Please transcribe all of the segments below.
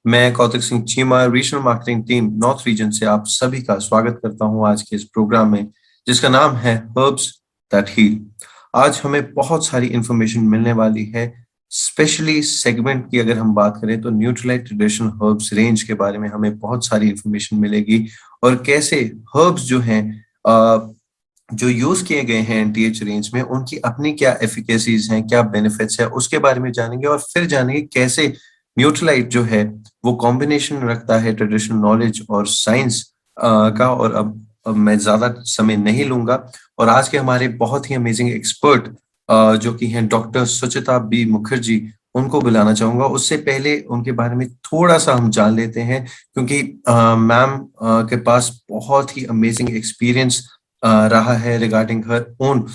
मैं Kautik Singh Cheema regional marketing team north region से आप सभी का स्वागत करता हूं आज के इस प्रोग्राम में, जिसका नाम है हर्ब्स दैट हील। आज हमें बहुत सारी इंफॉर्मेशन मिलने वाली है। स्पेशली सेगमेंट की अगर हम बात करें तो न्यूट्रीलाइट ट्रेडिशनल हर्ब्स रेंज के बारे में हमें बहुत सारी इंफॉर्मेशन मिलेगी, और कैसे हर्ब्स जो हैं जो यूज किए गए हैं एनटीएच रेंज में, उनकी अपनी क्या एफिकेसीज हैं, क्या बेनिफिट्स है, उसके बारे में जानेंगे। और फिर जानेंगे कैसे न्यूट्रलाइट जो है वो कॉम्बिनेशन रखता है ट्रेडिशनल नॉलेज और साइंस का। और अब मैं ज्यादा समय नहीं लूंगा, और आज के हमारे बहुत ही अमेजिंग एक्सपर्ट जो कि हैं डॉक्टर सुचिता बी मुखर्जी, उनको बुलाना चाहूंगा। उससे पहले उनके बारे में थोड़ा सा हम जान लेते हैं, क्योंकि मैम के पास बहुत ही अमेजिंग एक्सपीरियंस रहा है regarding her own.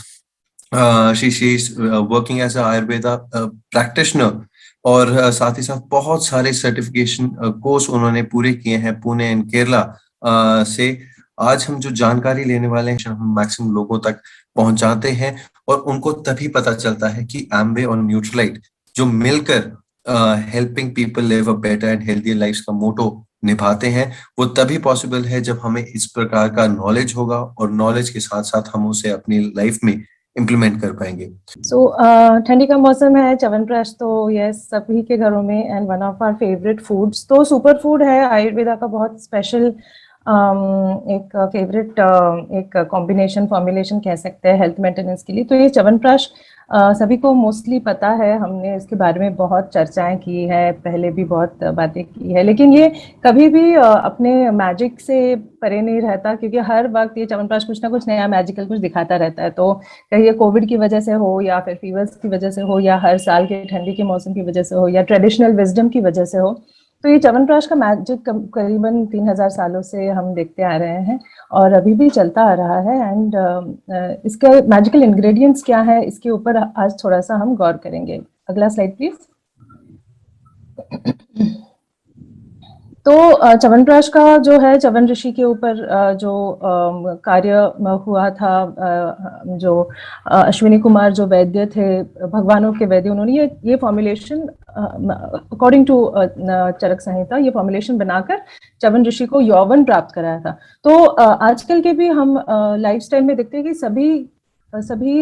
She is working as a Ayurveda practitioner, और साथ ही साथ बहुत सारे सर्टिफिकेशन कोर्स उन्होंने पूरे किए हैं पुणे एंड केरला से। आज हम जो जानकारी लेने वाले हैं हम मैक्सिमम लोगों तक पहुंचाते हैं, और उनको तभी पता चलता है कि एम्बे और न्यूट्रलाइट जो मिलकर helping people live a better and healthy life का मोटो निभाते हैं, वो तभी पॉसिबल है जब हमें इस प्रकार का नॉलेज होगा, और नॉलेज के साथ साथ हम उसे अपनी लाइफ में इम्प्लीमेंट कर पाएंगे। ठंडी का मौसम है, च्यवनप्राश तो यस सभी के घरों में and one of our favourite foods, तो सुपर फूड है आयुर्वेदा का, बहुत स्पेशल एक फेवरेट एक कॉम्बिनेशन फॉर्मुलेशन कह सकते हैं हेल्थ मेंटेनेंस के लिए। तो ये च्यवनप्राश सभी को मोस्टली पता है, हमने इसके बारे में बहुत चर्चाएं की है, पहले भी बहुत बातें की है, लेकिन ये कभी भी अपने मैजिक से परे नहीं रहता, क्योंकि हर वक्त ये च्यवनप्राश कुछ ना कुछ नया मैजिकल कुछ दिखाता रहता है। तो कहिए कोविड की वजह से हो, या फिर फीवर्स की वजह से हो, या हर साल के ठंडी के मौसम की वजह से हो, या ट्रेडिशनल विजडम की वजह से हो, तो ये च्यवनप्राश का मैजिक करीबन 3000 सालों से हम देखते आ रहे हैं और अभी भी चलता आ रहा है। एंड इसके मैजिकल इंग्रेडिएंट्स क्या है, इसके ऊपर आज थोड़ा सा हम गौर करेंगे। अगला स्लाइड प्लीज। तो च्यवनप्राश का जो है, च्यवन ऋषि के ऊपर जो कार्य हुआ था, जो अश्विनी कुमार जो वैद्य थे, भगवानों के वैद्य, उन्होंने ये फॉर्मुलेशन अकॉर्डिंग टू चरक संहिता ये फॉर्मुलेशन बनाकर च्यवन ऋषि को यौवन प्राप्त कराया था। तो आजकल के भी हम लाइफस्टाइल में देखते हैं कि सभी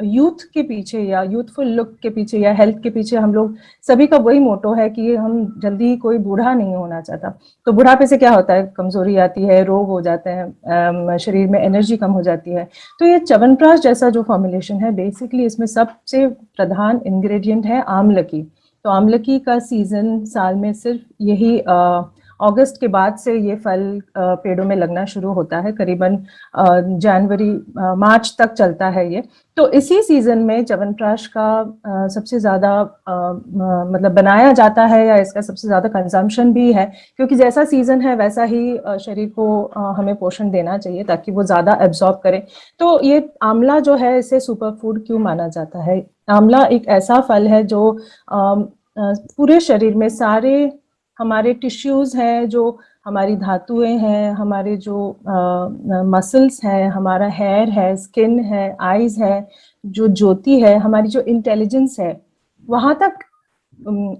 यूथ के पीछे या यूथफुल लुक के पीछे या हेल्थ के पीछे हम लोग सभी का वही मोटो है कि हम जल्दी कोई बूढ़ा नहीं होना चाहता। तो बुढ़ापे से क्या होता है, कमजोरी आती है, रोग हो जाते हैं, शरीर में एनर्जी कम हो जाती है। तो ये च्यवनप्राश जैसा जो फॉर्मुलेशन है, बेसिकली इसमें सबसे प्रधान इंग्रेडिएंट है आमलकी। तो आमलकी का सीजन साल में सिर्फ यही अगस्त के बाद से ये फल पेड़ों में लगना शुरू होता है, करीबन जनवरी मार्च तक चलता है ये। तो इसी सीजन में च्यवनप्राश का सबसे ज्यादा मतलब बनाया जाता है, या इसका सबसे ज्यादा कंजम्पशन भी है, क्योंकि जैसा सीजन है वैसा ही शरीर को हमें पोषण देना चाहिए ताकि वो ज्यादा एब्जॉर्ब करे। तो ये आंवला जो है, इसे सुपर फूड क्यों माना जाता है? आंवला एक ऐसा फल है जो पूरे शरीर में सारे हमारे टिश्यूज हैं, जो हमारी धातुएं हैं, हमारे जो मसल्स हैं, हमारा हेयर है, स्किन है, आईज है, जो ज्योति है, हमारी जो इंटेलिजेंस है, वहां तक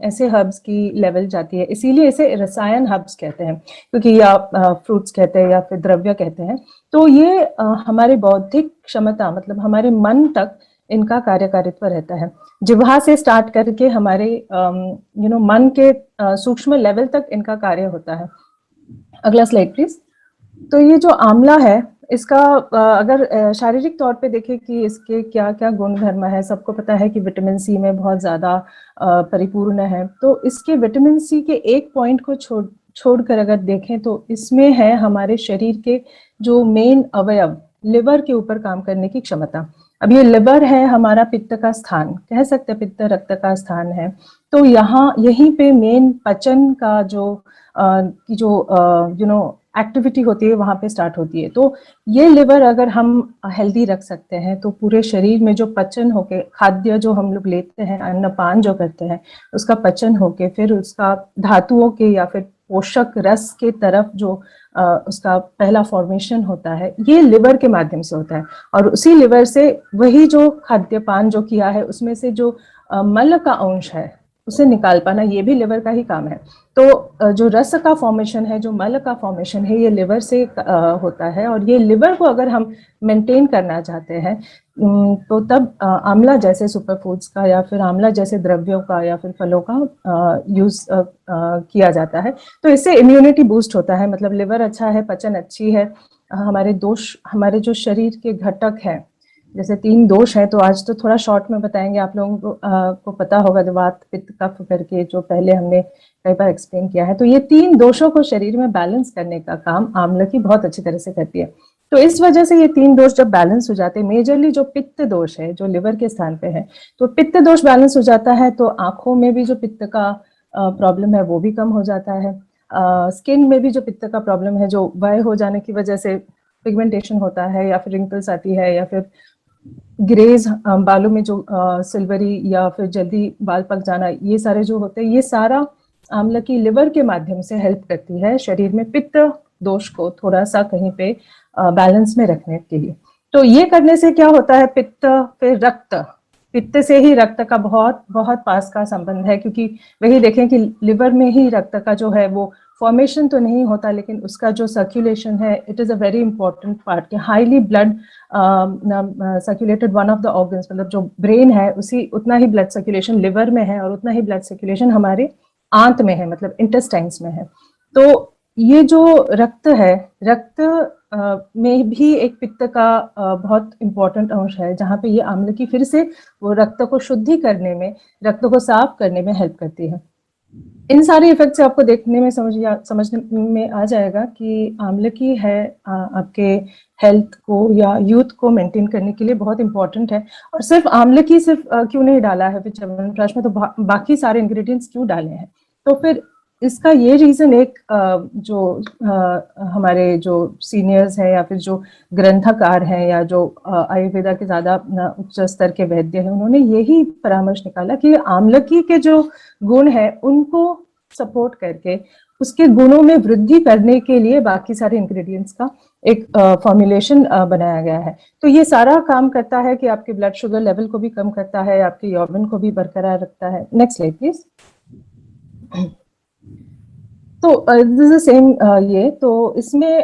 ऐसे हर्ब्स की लेवल जाती है। इसीलिए इसे रसायन हर्ब्स कहते हैं, क्योंकि या फ्रूट्स कहते हैं या फिर द्रव्य कहते हैं। तो ये हमारे बौद्धिक क्षमता, मतलब हमारे मन तक इनका कार्यकारित्व रहता है। जिह्वा से स्टार्ट करके हमारे मन के सूक्ष्म लेवल तक इनका कार्य होता है। अगला स्लाइड प्लीज। तो ये जो आंवला है, इसका अगर शारीरिक तौर पे देखें कि इसके क्या क्या गुण धर्म है, सबको पता है कि विटामिन सी में बहुत ज्यादा परिपूर्ण है। तो इसके विटामिन सी के एक पॉइंट को छोड़कर अगर देखें तो इसमें है हमारे शरीर के जो मेन अवयव, लिवर के ऊपर काम करने की क्षमता। अब ये लिवर है हमारा पित्त का स्थान, कह सकते हैं पित्त रक्त का स्थान है। तो यहीं पे मेन पचन का जो एक्टिविटी होती है वहां पे स्टार्ट होती है। तो ये लिवर अगर हम हेल्दी रख सकते हैं तो पूरे शरीर में जो पचन होके, खाद्य जो हम लोग लेते हैं, अन्नपान जो करते हैं, उसका पचन होके फिर उसका धातुओं के या फिर पोषक रस के तरफ जो उसका पहला फॉर्मेशन होता है, ये लिवर के माध्यम से होता है। और उसी लिवर से वही जो खाद्यपान जो किया है उसमें से जो मल का अंश है, उसे निकाल पाना, ये भी लिवर का ही काम है। तो जो रस का फॉर्मेशन है, जो मल का फॉर्मेशन है, ये लिवर से होता है। और ये लिवर को अगर हम मेंटेन करना चाहते हैं तो तब आंवला जैसे सुपरफूड्स का या फिर आंवला जैसे द्रव्यों का या फिर फलों का यूज किया जाता है। तो इससे इम्यूनिटी बूस्ट होता है, मतलब लिवर अच्छा है, पचन अच्छी है, हमारे दोष, हमारे जो शरीर के घटक हैं, जैसे 3 दोष हैं, तो आज तो थोड़ा शॉर्ट में बताएंगे। आप लोगों को पता होगा वात पित्त कफ करके, जो पहले हमने कई बार एक्सप्लेन किया है। तो ये 3 दोषों को शरीर में बैलेंस करने का काम आमलकी बहुत अच्छी तरह से करती है। तो इस वजह से ये 3 दोष जब बैलेंस हो जाते हैं, मेजरली जो पित्त दोष है जो लिवर के स्थान पे है, तो पित्त दोष बैलेंस हो जाता है तो आंखों में भी जो पित्त का प्रॉब्लम है वो भी कम हो जाता है। स्किन में भी जो पित्त का प्रॉब्लम है, जो वाय हो जाने की वजह से पिगमेंटेशन होता है या फिर रिंकल्स आती है या फिर ग्रेज बालों में जो सिल्वरी या फिर जल्दी बाल पक जाना, ये सारे जो होते हैं, ये सारा आमलकी लिवर के माध्यम से हेल्प करती है शरीर में पित्त दोष को थोड़ा सा कहीं पे बैलेंस में रखने के लिए। तो ये करने से क्या होता है, पित्त, फिर रक्त, पित्त से ही रक्त का बहुत बहुत पास का संबंध है, क्योंकि वही देखें कि लिवर में ही रक्त का जो है वो फॉर्मेशन तो नहीं होता, लेकिन उसका जो सर्कुलेशन है, it is a very important part. Highly blood circulated one of the organs, मतलब जो ब्रेन है उसी उतना ही ब्लड सर्कुलेशन लिवर में है और उतना ही ब्लड सर्कुलेशन हमारे आंत में है, मतलब इंटेस्टाइन्स में है। तो ये जो रक्त है, रक्त में भी एक पित्त का बहुत इंपॉर्टेंट अंश है, जहाँ पे ये आम्लकी फिर से वो रक्त को शुद्धि करने में, रक्त को साफ करने में हेल्प करती है। इन सारे इफेक्ट से आपको देखने में समझने में आ जाएगा कि आम्लकी है आपके हेल्थ को या यूथ को मेंटेन करने के लिए बहुत इंपॉर्टेंट है। और सिर्फ आम्लकी सिर्फ क्यों नहीं डाला है फिर च्यवनप्राश में, तो बाकी सारे इंग्रेडिएंट्स क्यों डाले हैं? तो फिर इसका ये रीजन एक जो हमारे जो सीनियर्स हैं या फिर जो ग्रंथकार हैं या जो आयुर्वेदा के ज्यादा उच्च स्तर के वैद्य हैं, उन्होंने यही परामर्श निकाला कि आम्लकी के जो गुण है उनको सपोर्ट करके उसके गुणों में वृद्धि करने के लिए बाकी सारे इंग्रेडिएंट्स का एक फॉर्मुलेशन बनाया गया है। तो ये सारा काम करता है कि आपके ब्लड शुगर लेवल को भी कम करता है, आपके यौवन को भी बरकरार रखता है। Next slide please. तो दिस इज सेम ये, तो इसमें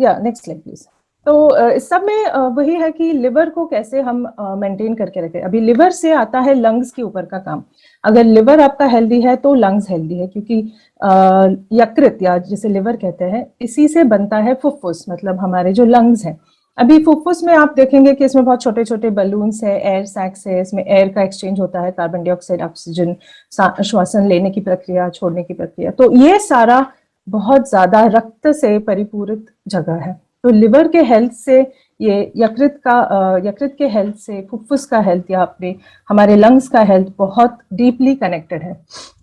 या नेक्स्ट स्लाइड प्लीज। तो इस सब में वही है कि लिवर को कैसे हम मेंटेन करके रखें। अभी लिवर से आता है लंग्स के ऊपर का काम। अगर लिवर आपका हेल्दी है तो लंग्स हेल्दी है, क्योंकि यकृत या जिसे लिवर कहते हैं, इसी से बनता है फुफ्फुस, मतलब हमारे जो लंग्स हैं। अभी फुफ्फुस में आप देखेंगे कि इसमें बहुत छोटे छोटे बलून्स है, एयर सैक्स है, इसमें एयर का एक्सचेंज होता है, कार्बन डाइऑक्साइड, ऑक्सीजन, श्वसन लेने की प्रक्रिया, छोड़ने की प्रक्रिया। तो ये सारा बहुत ज्यादा रक्त से परिपूरित जगह है। तो लिवर के हेल्थ से, ये यकृत के हेल्थ से, फुफ्फुस का हेल्थ या अपने हमारे लंग्स का हेल्थ बहुत डीपली कनेक्टेड है।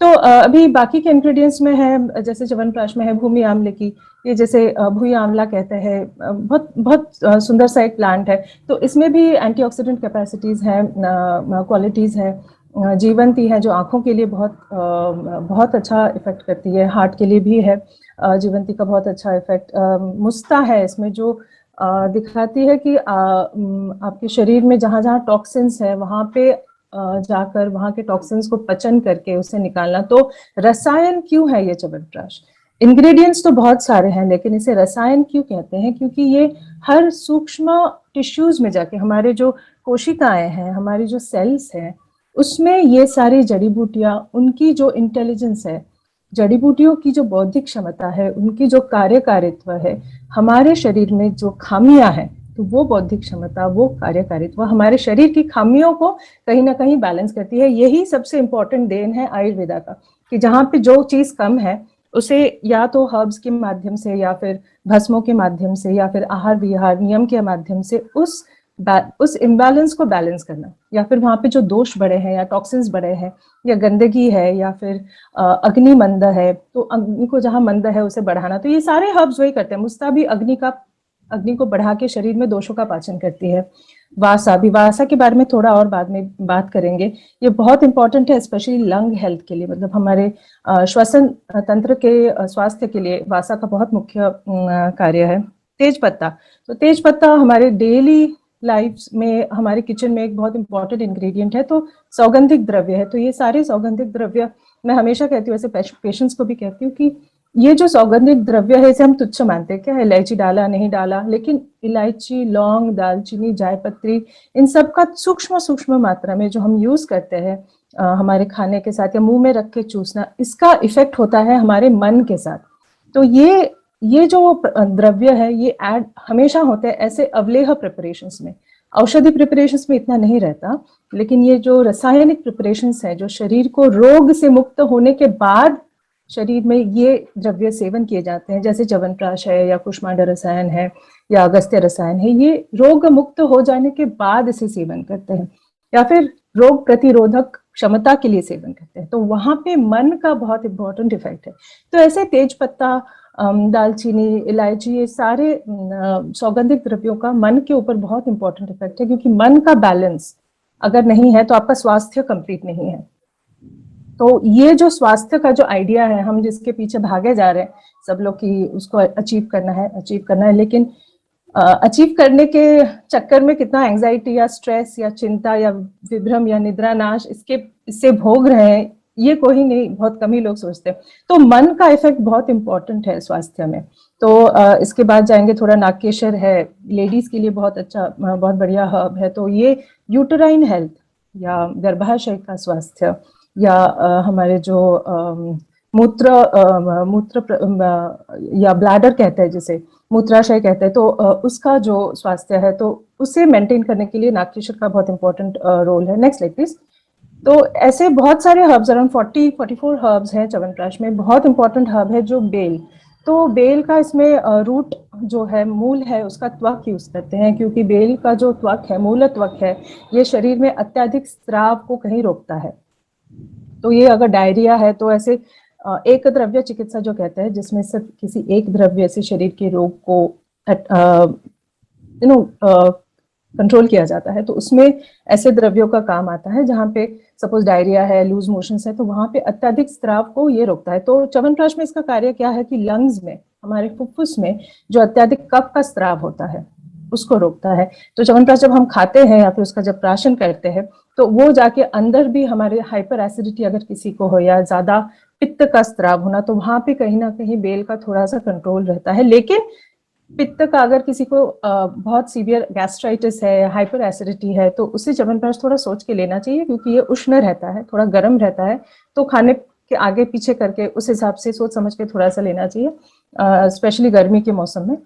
तो अभी बाकी के इंग्रेडिएंट्स में है, जैसे च्यवनप्राश में है भूमि आम्लकी, ये जैसे भूई आंवला कहते हैं, बहुत बहुत सुंदर सा एक प्लांट है। तो इसमें भी एंटीऑक्सीडेंट कैपेसिटीज है, क्वालिटीज है। जीवंती है जो आंखों के लिए बहुत अच्छा इफेक्ट करती है, हार्ट के लिए भी है जीवंती का बहुत अच्छा इफेक्ट। मुस्ता है इसमें जो दिखाती है कि आपके शरीर में जहाँ जहाँ टॉक्सिन्स है वहाँ पे जाकर वहाँ के टॉक्सिन्स को पचन करके उसे निकालना। तो रसायन क्यों है ये च्यवनप्राश? इंग्रेडिएंट्स तो बहुत सारे हैं, लेकिन इसे रसायन क्यों कहते हैं? क्योंकि ये हर सूक्ष्म टिश्यूज में जाके, हमारे जो कोशिकाएं हैं, हमारी जो सेल्स हैं, उसमें ये सारी जड़ी बूटियां, उनकी जो इंटेलिजेंस है, जड़ी बूटियों की जो बौद्धिक क्षमता है, उनकी जो कार्यकारित्व है, हमारे शरीर में जो खामियां हैं, तो वो बौद्धिक क्षमता, वो कार्यकारित्व हमारे शरीर की खामियों को कहीं ना कहीं बैलेंस करती है। यही सबसे इंपॉर्टेंट देन है आयुर्वेदा का, कि जहाँ पे जो चीज कम है उसे या तो हर्ब्स के माध्यम से या फिर भस्मों के माध्यम से या फिर आहार विहार नियम के माध्यम से उस इम्बैलेंस को बैलेंस करना, या फिर वहां पे जो दोष बढ़े हैं या टॉक्सिन्स बढ़े हैं या गंदगी है या फिर अग्नि मंद है, तो अग्नि को जहां मंद है उसे बढ़ाना। तो ये सारे हर्ब्स वही करते हैं। मुस्ता भी अग्नि को बढ़ा के शरीर में दोषों का पाचन करती है। वासा के बारे में थोड़ा और बाद में बात करेंगे। ये बहुत इंपॉर्टेंट है स्पेशली लंग हेल्थ के लिए, मतलब हमारे श्वसन तंत्र के स्वास्थ्य के लिए वासा का बहुत मुख्य कार्य है। तेज पत्ता, तो तेज पत्ता हमारे डेली लाइफ में हमारे किचन में एक बहुत इंपॉर्टेंट इंग्रेडिएंट है, तो सौगंधिक द्रव्य है। तो ये सारे सौगंधिक द्रव्य मैं हमेशा कहती हूँ, ऐसे पेशेंट्स को भी कहती हूँ कि ये जो सौगंधिक द्रव्य है इसे हम तुच्छ मानते हैं, क्या इलायची डाला नहीं डाला, लेकिन इलायची, लौंग, दालचीनी, जायपत्री, इन सब का सूक्ष्म सूक्ष्म मात्रा में जो हम यूज करते हैं हमारे खाने के साथ या मुंह में रख के चूसना, इसका इफेक्ट होता है हमारे मन के साथ। तो ये जो द्रव्य है ये ऐड हमेशा होते हैं ऐसे अवलेह प्रिपरेशंस में। औषधि प्रिपरेशंस में इतना नहीं रहता, लेकिन ये जो रासायनिक प्रिपरेशंस है जो शरीर को रोग से मुक्त होने के बाद शरीर में ये द्रव्य सेवन किए जाते हैं, जैसे च्यवनप्राश है या कुष्मांडा रसायन है या अगस्त्य रसायन है, ये रोग मुक्त हो जाने के बाद इसे सेवन करते हैं या फिर रोग प्रतिरोधक क्षमता के लिए सेवन करते हैं। तो वहां पे मन का बहुत इंपॉर्टेंट इफेक्ट है। तो ऐसे तेज पत्ता, दालचीनी, इलायची, ये सारे सौगंधिक द्रव्यों का मन के ऊपर बहुत इंपॉर्टेंट इफेक्ट है, क्योंकि मन का बैलेंस अगर नहीं है तो आपका स्वास्थ्य कंप्लीट नहीं है। तो ये जो स्वास्थ्य का जो आइडिया है, हम जिसके पीछे भागे जा रहे हैं सब लोग कि उसको अचीव करना है, लेकिन अचीव करने के चक्कर में कितना एंजाइटी या स्ट्रेस या चिंता या विभ्रम या निद्रा नाश इससे भोग रहे हैं, ये कोई नहीं, बहुत कम ही लोग सोचते हैं। तो मन का इफेक्ट बहुत इंपॉर्टेंट है स्वास्थ्य में। तो इसके बाद जाएंगे थोड़ा नागकेशर है, लेडीज के लिए बहुत अच्छा, बहुत बढ़िया हर्ब है। तो ये यूटराइन हेल्थ या गर्भाशय का स्वास्थ्य या हमारे जो मूत्र या ब्लैडर कहते हैं, जिसे मूत्राशय कहते हैं, तो उसका जो स्वास्थ्य है तो उसे मेंटेन करने के लिए नागकेशर का बहुत इंपॉर्टेंट रोल है। Next slide please. तो ऐसे बहुत सारे हर्ब्स, अराउंड 44 हर्ब्स हैं च्यवनप्राश में। बहुत इंपॉर्टेंट हर्ब है जो बेल। तो बेल का इसमें रूट जो है, मूल है, उसका त्वक यूज करते हैं, क्योंकि बेल का जो त्वक है, मूल त्वक है, ये शरीर में अत्यधिक स्राव को कहीं रोकता है। तो ये अगर डायरिया है तो ऐसे एक द्रव्य चिकित्सा जो कहते हैं, जिसमें सिर्फ किसी एक द्रव्य से शरीर के रोग को कंट्रोल किया जाता है, तो उसमें ऐसे द्रव्यों का काम आता है। जहाँ पे सपोज डायरिया है, लूज मोशंस है, तो वहां पे अत्यधिक स्राव को ये रोकता है। तो च्यवनप्राश में इसका कार्य क्या है कि लंग्स में, हमारे फुफ्फुस में जो अत्यधिक कफ का स्राव होता है उसको रोकता है। तो च्यवनप्राश जब हम खाते हैं या फिर उसका जब प्राशन करते हैं तो वो जाके अंदर भी हमारे हाइपर एसिडिटी अगर किसी को हो या ज्यादा पित्त का स्राव होना, तो वहां पे कहीं ना कहीं बेल का थोड़ा सा कंट्रोल रहता है। लेकिन पित्त का अगर किसी को बहुत सीवियर गैस्ट्राइटिस है, हाइपर एसिडिटी है, तो उसे च्यवनप्राश थोड़ा सोच के लेना चाहिए, क्योंकि ये उष्ण रहता है, थोड़ा गर्म रहता है। तो खाने के आगे पीछे करके उस हिसाब से सोच समझ के थोड़ा सा लेना चाहिए, स्पेशली गर्मी के मौसम में।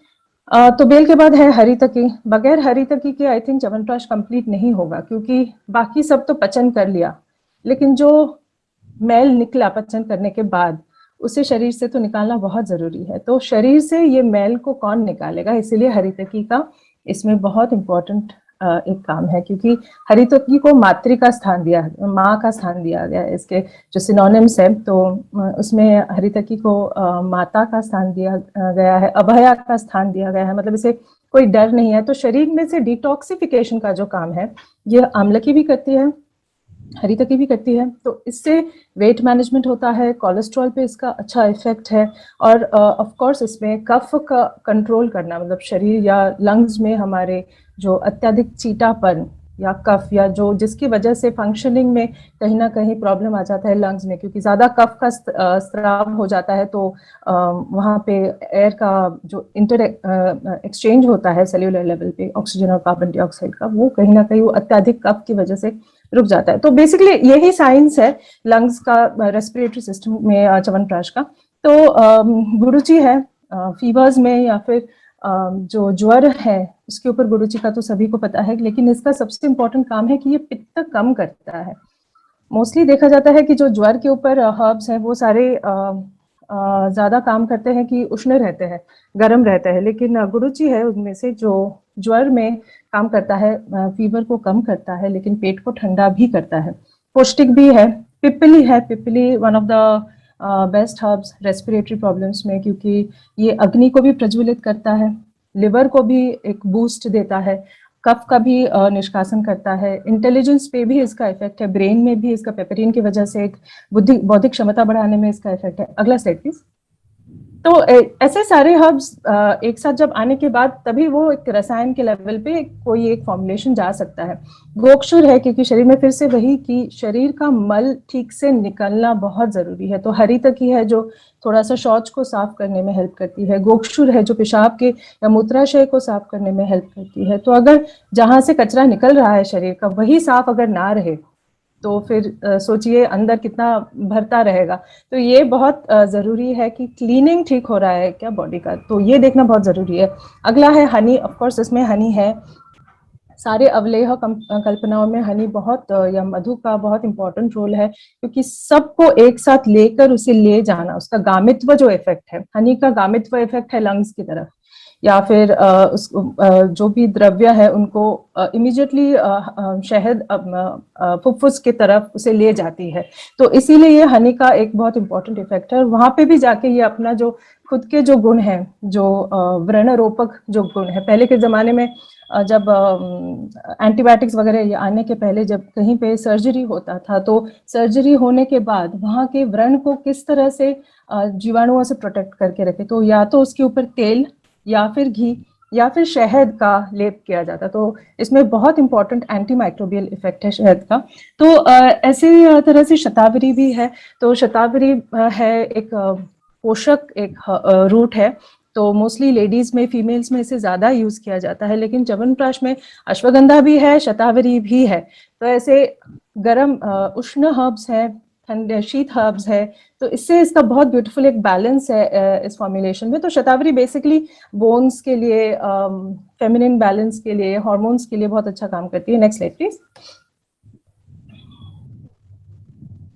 तो बेल के बाद है हरी तकी। बगैर हरी तकी के आई थिंक च्यवनप्राश कंप्लीट नहीं होगा, क्योंकि बाकी सब तो पचन कर लिया, लेकिन जो मैल निकला पचन करने के बाद उसे शरीर से तो निकालना बहुत जरूरी है। तो शरीर से ये मैल को कौन निकालेगा, इसीलिए हरी तकी का इसमें बहुत इंपॉर्टेंट एक काम है, क्योंकि हरी तकी को मातृ का स्थान दिया, माँ का स्थान दिया गया है। इसके जो सिनोनिम्स है, तो उसमें हरी तकी को माता का स्थान दिया गया है, अभया का स्थान दिया गया है, मतलब इसे कोई डर नहीं है। तो शरीर में से डिटॉक्सिफिकेशन का जो काम है ये आमलकी भी करती है, हरी तकी भी करती है। तो इससे वेट मैनेजमेंट होता है, कोलेस्ट्रॉल पे इसका अच्छा इफेक्ट है, और ऑफ कोर्स इसमें कफ का कंट्रोल करना, मतलब शरीर या लंग्स में हमारे जो अत्यधिक चीटापन या कफ या जो जिसकी वजह से फंक्शनिंग में कहीं ना कहीं प्रॉब्लम आ जाता है लंग्स में, क्योंकि ज्यादा कफ का स्राव हो जाता है, तो वहाँ पे एयर का जो इंटर एक्सचेंज होता है सेल्यूलर लेवल पे ऑक्सीजन और कार्बन डाइऑक्साइड का, वो कहीं ना कहीं वो अत्यधिक कफ की वजह से रुक जाता है। तो बेसिकली यही साइंस है लंग्स का, रेस्पिरेटरी सिस्टम में च्यवनप्राश का। तो गुरुची है फीवर्स में या फिर जो ज्वर है उसके ऊपर गुरुची का तो सभी को पता है, लेकिन इसका सबसे इम्पोर्टेंट काम है कि ये पित्त कम करता है। मोस्टली देखा जाता है कि जो ज्वर के ऊपर हर्ब्स हैं वो सारे ज्यादा काम करते हैं कि उष्ण रहते हैं, गर्म रहते हैं, लेकिन गुरुची है उनमें से जो ज्वर में काम करता है, फीवर को कम करता है, लेकिन पेट को ठंडा भी करता है, पौष्टिक भी है। पिपली है, pippali one of the best herbs respiratory problems में, क्योंकि ये अग्नि को भी प्रज्वलित करता है, लिवर को भी एक बूस्ट देता है, कफ का भी निष्कासन करता है, इंटेलिजेंस पे भी इसका इफेक्ट है, ब्रेन में भी इसका पेपरिन की वजह से एक बौद्धिक क्षमता बढ़ाने में इसका इफेक्ट है। अगला स्लाइड प्लीज। तो ऐसे सारे हर्ब्स एक साथ जब आने के बाद तभी वो एक रसायन के लेवल पे कोई एक फॉर्मुलेशन जा सकता है। गोक्षुर है क्योंकि शरीर में फिर से वही कि शरीर का मल ठीक से निकलना बहुत जरूरी है। तो हरी तकी है जो थोड़ा सा शौच को साफ करने में हेल्प करती है, गोक्षुर है जो पेशाब के या मूत्राशय को साफ करने में हेल्प करती है। तो अगर जहां से कचरा निकल रहा है शरीर का वही साफ अगर ना रहे तो फिर सोचिए अंदर कितना भरता रहेगा। तो ये बहुत जरूरी है कि क्लीनिंग ठीक हो रहा है क्या बॉडी का, तो ये देखना बहुत जरूरी है। अगला है हनी। ऑफ कोर्स इसमें हनी है, सारे अवलेह कल्पनाओं में हनी बहुत या मधु का बहुत इंपॉर्टेंट रोल है, क्योंकि सबको एक साथ लेकर उसे ले जाना, उसका गामित्व जो इफेक्ट है, हनी का गामित्व इफेक्ट है लंग्स की तरफ, या फिर जो भी द्रव्य है उनको इमीडिएटली शहद फुफ्फुस की तरफ उसे ले जाती है। तो इसीलिए ये हनी का एक बहुत इंपॉर्टेंट इफेक्ट है। वहां पे भी जाके ये अपना जो खुद के जो गुण है, जो व्रण रोपक जो गुण है, पहले के जमाने में जब एंटीबायोटिक्स वगैरह ये आने के पहले जब कहीं पे सर्जरी होता था, तो सर्जरी होने के बाद वहां के व्रण को किस तरह से जीवाणुओं से प्रोटेक्ट करके रखे, तो या तो उसके ऊपर तेल या फिर घी या फिर शहद का लेप किया जाता। तो इसमें बहुत इंपॉर्टेंट एंटी माइक्रोबियल इफेक्ट है शहद का। तो ऐसे तरह से शतावरी भी है। तो शतावरी है एक पोषक एक रूट है, तो मोस्टली लेडीज में, फीमेल्स में इसे ज्यादा यूज किया जाता है, लेकिन च्यवनप्राश में अश्वगंधा भी है, शतावरी भी है। तो ऐसे गर्म उष्ण हर्ब्स है, ठंडे शीत हर्ब्स है, तो इससे इसका बहुत ब्यूटीफुल एक बैलेंस है इस फॉर्मुलेशन में। तो शतावरी बेसिकली बोन्स के लिए, फेमिनिन बैलेंस के लिए, हार्मोन्स के लिए बहुत अच्छा काम करती है। Next slide please.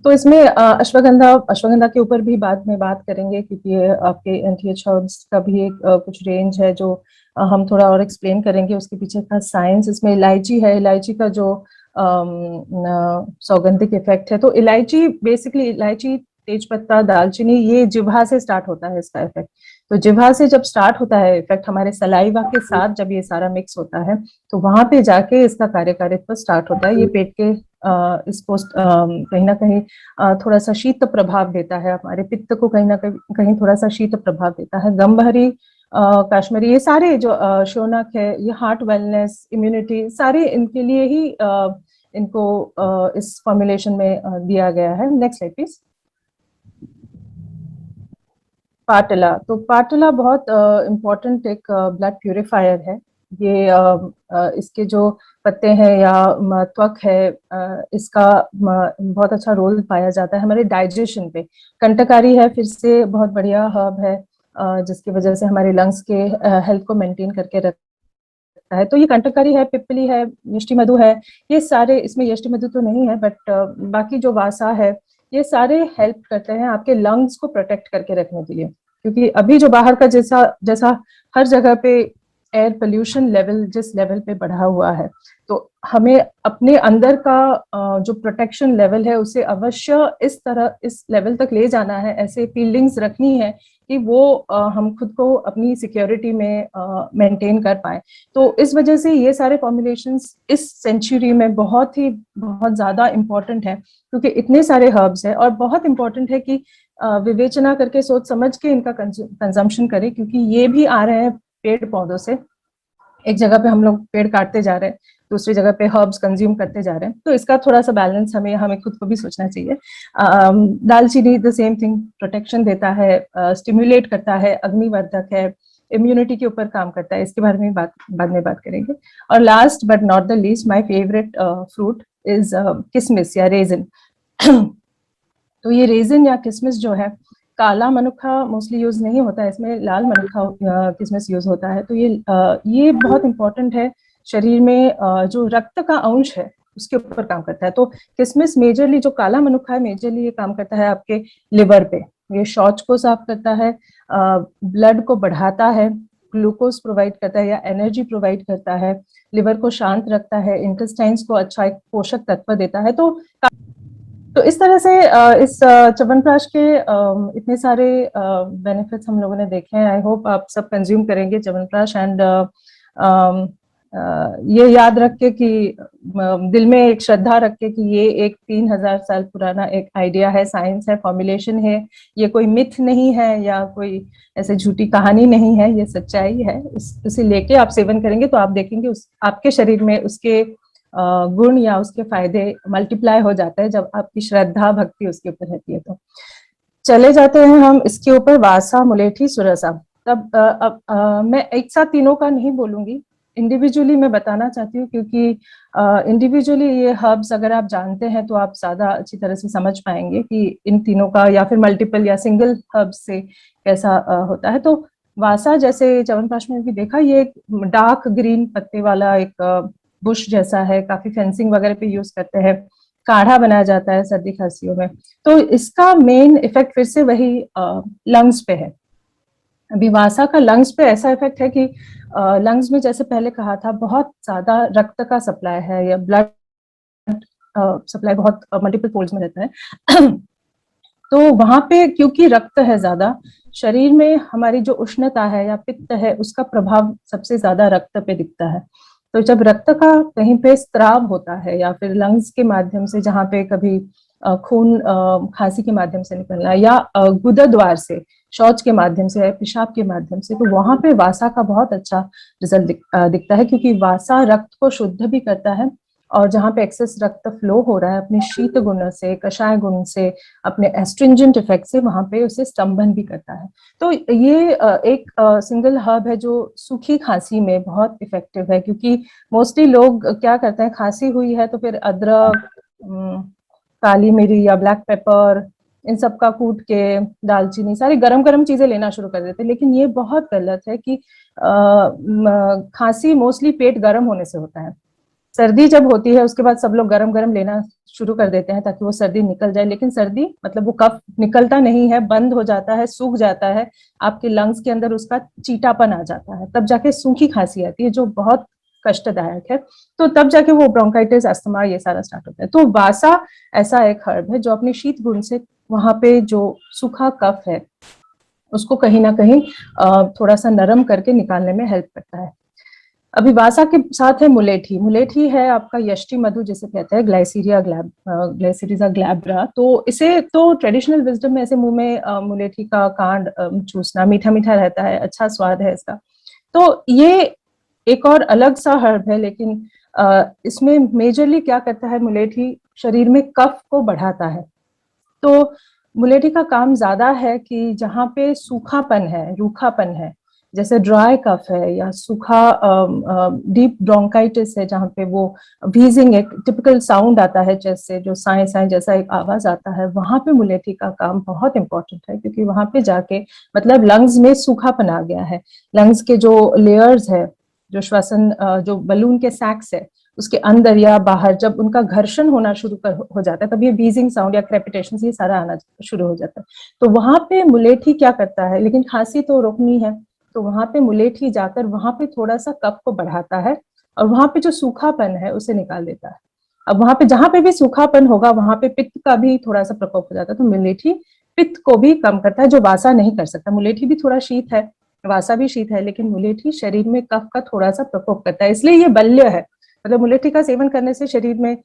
तो इसमें अश्वगंधा के ऊपर भी बाद में बात करेंगे, क्योंकि ये आपके एंटी हर्ब्स का भी एक कुछ रेंज है जो हम थोड़ा और एक्सप्लेन करेंगे, उसके पीछे का साइंस। इसमें इलायची है, इलायची का जो सौगंधिक इफेक्ट है। तो इलायची बेसिकली, इलायची, तेजपत्ता, दालचीनी, ये जिह्वा से स्टार्ट होता है इसका इफेक्ट। तो जिह्वा से जब स्टार्ट होता है इफेक्ट, हमारे सलाइवा के साथ जब ये सारा मिक्स होता है, तो वहां पे जाके इसका कार्यकारित्व स्टार्ट होता है। ये पेट के इसको कहीं ना कहीं थोड़ा सा शीत प्रभाव देता है, हमारे पित्त को कहीं ना कहीं थोड़ा सा शीत प्रभाव देता है। गंभरी, कश्मीरी, ये सारे जो शोनक है, ये हार्ट वेलनेस, इम्यूनिटी, सारे इनके लिए ही इनको इस फॉर्मुलेशन में दिया गया है। Next slide please. पाटला। तो पाटला बहुत इम्पोर्टेंट एक ब्लड प्यूरिफायर है। ये इसके जो पत्ते हैं या त्वक है, इसका बहुत अच्छा रोल पाया जाता है हमारे डाइजेशन पे। कंटकारी है, फिर से बहुत बढ़िया हर्ब है, जिसकी वजह से हमारे लंग्स के हेल्थ को मेंटेन करके रखता है। तो ये कंटकारी है, पिप्पली है, यष्टि मधु है, ये सारे, इसमें यष्टि मधु तो नहीं है बट बाकी जो वासा है, ये सारे हेल्प करते हैं आपके लंग्स को प्रोटेक्ट करके रखने के लिए। क्योंकि अभी जो बाहर का जैसा हर जगह पे एयर पोल्यूशन लेवल जिस लेवल पे बढ़ा हुआ है, तो हमें अपने अंदर का जो प्रोटेक्शन लेवल है उसे अवश्य इस लेवल तक ले जाना है, ऐसे फील्डिंग्स रखनी है कि वो हम खुद को अपनी सिक्योरिटी में मेंटेन कर पाए। तो इस वजह से ये सारे फॉर्मुलेशंस इस सेंचुरी में बहुत ज्यादा इम्पोर्टेंट है, क्योंकि इतने सारे हर्ब्स है, और बहुत इम्पोर्टेंट है कि विवेचना करके, सोच समझ के इनका कंजम्पशन करें, क्योंकि ये भी आ रहे हैं पेड़ पौधों से। एक जगह पे हम लोग पेड़ काटते जा रहे हैं, दूसरी जगह पे हर्ब्स कंज्यूम करते जा रहे हैं, तो इसका थोड़ा सा बैलेंस हमें खुद को भी सोचना चाहिए। दालचीनी द सेम थिंग, प्रोटेक्शन देता है, स्टिम्युलेट करता है, अग्निवर्धक है, इम्यूनिटी के ऊपर काम करता है, इसके बारे में बाद में बात करेंगे। और last but not the least, my favourite fruit is किसमिस या रेजिन। तो ये रेजिन या किसमिस जो है, काला मनुखा मोस्टली यूज नहीं होता है, इसमें लाल मनुखा किसमिस यूज होता है। तो ये बहुत इंपॉर्टेंट है शरीर में, जो रक्त का अंश है उसके ऊपर काम करता है। तो किसमिस मेजरली, जो काला मनुखा है, मेजरली ये काम करता है आपके लिवर पे। ये शौच को साफ करता है, ब्लड को बढ़ाता है, ग्लूकोज प्रोवाइड करता है या एनर्जी प्रोवाइड करता है, लिवर को शांत रखता है, इंटेस्टाइन्स को अच्छा एक पोषक तत्व देता है। तो इस तरह से इस च्यवनप्राश के इतने सारे बेनिफिट्स हम लोगों ने देखे हैं। आई होप आप सब कंज्यूम करेंगे च्यवनप्राश, एंड ये याद रख के कि दिल में एक श्रद्धा रख के कि ये एक 3000 साल पुराना एक आइडिया है, साइंस है, फॉर्मुलेशन है, ये कोई मिथ नहीं है या कोई ऐसे झूठी कहानी नहीं है, ये सच्चाई है। उसे लेके आप सेवन करेंगे तो आप देखेंगे आपके शरीर में उसके गुण या उसके फायदे मल्टीप्लाई हो जाते हैं जब आपकी श्रद्धा भक्ति उसके ऊपर रहती है। तो चले जाते हैं हम इसके ऊपर, वासा, मुलेठी, सुरसा। तब मैं एक साथ तीनों का नहीं बोलूंगी, इंडिविजुअली मैं बताना चाहती हूँ, क्योंकि इंडिविजुअली ये हर्ब्स अगर आप जानते हैं तो आप ज्यादा अच्छी तरह से समझ पाएंगे कि इन तीनों का या फिर मल्टीपल या सिंगल हर्ब्स से कैसा होता है। तो वासा, जैसे च्यवनप्राश में भी देखा, ये एक डार्क ग्रीन पत्ते वाला एक बुश जैसा है, काफी फेंसिंग वगैरह पे यूज करते हैं, काढ़ा बनाया जाता है सर्दी खांसियों में। तो इसका मेन इफेक्ट फिर से वही लंग्स पे है। अभी वासा का लंग्स पे ऐसा इफेक्ट है कि लंग्स में, जैसे पहले कहा था, बहुत ज्यादा रक्त का सप्लाई है या ब्लड सप्लाई बहुत मल्टीपल पोल्स में रहता है। तो वहां पे क्योंकि रक्त है ज्यादा, शरीर में हमारी जो उष्णता है या पित्त है उसका प्रभाव सबसे ज्यादा रक्त पे दिखता है। तो जब रक्त का कहीं पे स्त्राव होता है या फिर लंग्स के माध्यम से, जहाँ पे कभी खून खांसी के माध्यम से निकलना या गुदा द्वार से, शौच के माध्यम से, पेशाब के माध्यम से, तो वहां पे वासा का बहुत अच्छा रिजल्ट दिखता है, क्योंकि वासा रक्त को शुद्ध भी करता है और जहाँ पे एक्सेस रक्त फ्लो हो रहा है अपने शीत गुण से, कषाय गुण से, अपने एस्ट्रिंजेंट इफेक्ट से, वहां पे उसे स्तंभन भी करता है। तो ये एक सिंगल हर्ब है जो सूखी खांसी में बहुत इफेक्टिव है, क्योंकि मोस्टली लोग क्या करते हैं, खांसी हुई है तो फिर अदरक, काली मिरी या ब्लैक पेपर, इन सब का कूट के, दालचीनी, सारी गरम गरम चीजें लेना शुरू कर देते हैं। लेकिन ये बहुत गलत है कि खांसी मोस्टली पेट गर्म होने से होता है। सर्दी जब होती है उसके बाद सब लोग गरम गरम लेना शुरू कर देते हैं ताकि वो सर्दी निकल जाए, लेकिन सर्दी मतलब वो कफ निकलता नहीं है, बंद हो जाता है, सूख जाता है, आपके लंग्स के अंदर उसका चीटापन आ जाता है, तब जाके सूखी खांसी आती है जो बहुत कष्टदायक है। तो तब जाके वो ब्रोंकाइटिस, अस्थमा, ये सारा स्टार्ट होता है। तो वासा ऐसा एक हर्ब है जो अपने शीत गुण से वहां पे जो सूखा कफ है उसको कहीं ना कहीं थोड़ा सा नरम करके निकालने में हेल्प करता है। अभी वासा के साथ है मुलेठी। मुलेठी है आपका यष्टि मधु जिसे कहते हैं, ग्लाइसीरिया ग्लैब्रा। तो इसे तो ट्रेडिशनल विजडम में ऐसे मुंह में मुलेठी का कांड चूसना, मीठा मीठा रहता है, अच्छा स्वाद है इसका। तो ये एक और अलग सा हर्ब है, लेकिन इसमें मेजरली क्या करता है मुलेठी, शरीर में कफ को बढ़ाता है। तो मुलेठी का काम ज्यादा है कि जहाँ पे सूखापन है, रूखापन है, जैसे ड्राई कफ है या सूखा डीप ब्रोंकाइटिस है, जहाँ पे वो व्हीजिंग एक टिपिकल साउंड आता है, जैसे जो साए साए जैसा एक आवाज आता है, वहां पे मुलेठी का काम बहुत इंपॉर्टेंट है, क्योंकि वहां पे जाके मतलब लंग्स में सूखापन आ गया है, लंग्स के जो लेयर्स है, जो श्वसन, जो बलून के सैक्स है, उसके अंदर या बाहर जब उनका घर्षण होना शुरू हो जाता है, तब ये व्हीजिंग साउंड या क्रेपिटेशन ये सारा आना शुरू हो जाता है। तो वहां पे मुलेठी क्या करता है, लेकिन खांसी तो रोकनी है, तो वहां पे मुलेठी जाकर वहां पे थोड़ा सा कफ को बढ़ाता है और वहां पे जो सूखापन है उसे निकाल देता है। अब वहां पे जहां पे भी सूखापन होगा वहां पे पित्त का भी थोड़ा सा प्रकोप हो जाता है, तो मुलेठी पित्त को भी कम करता है, जो वासा नहीं कर सकता। मुलेठी भी थोड़ा शीत है, वासा भी शीत है, लेकिन मुलेठी शरीर में कफ का थोड़ा सा प्रकोप करता है, इसलिए ये बल्य है। मतलब मुलेठी का सेवन करने से शरीर में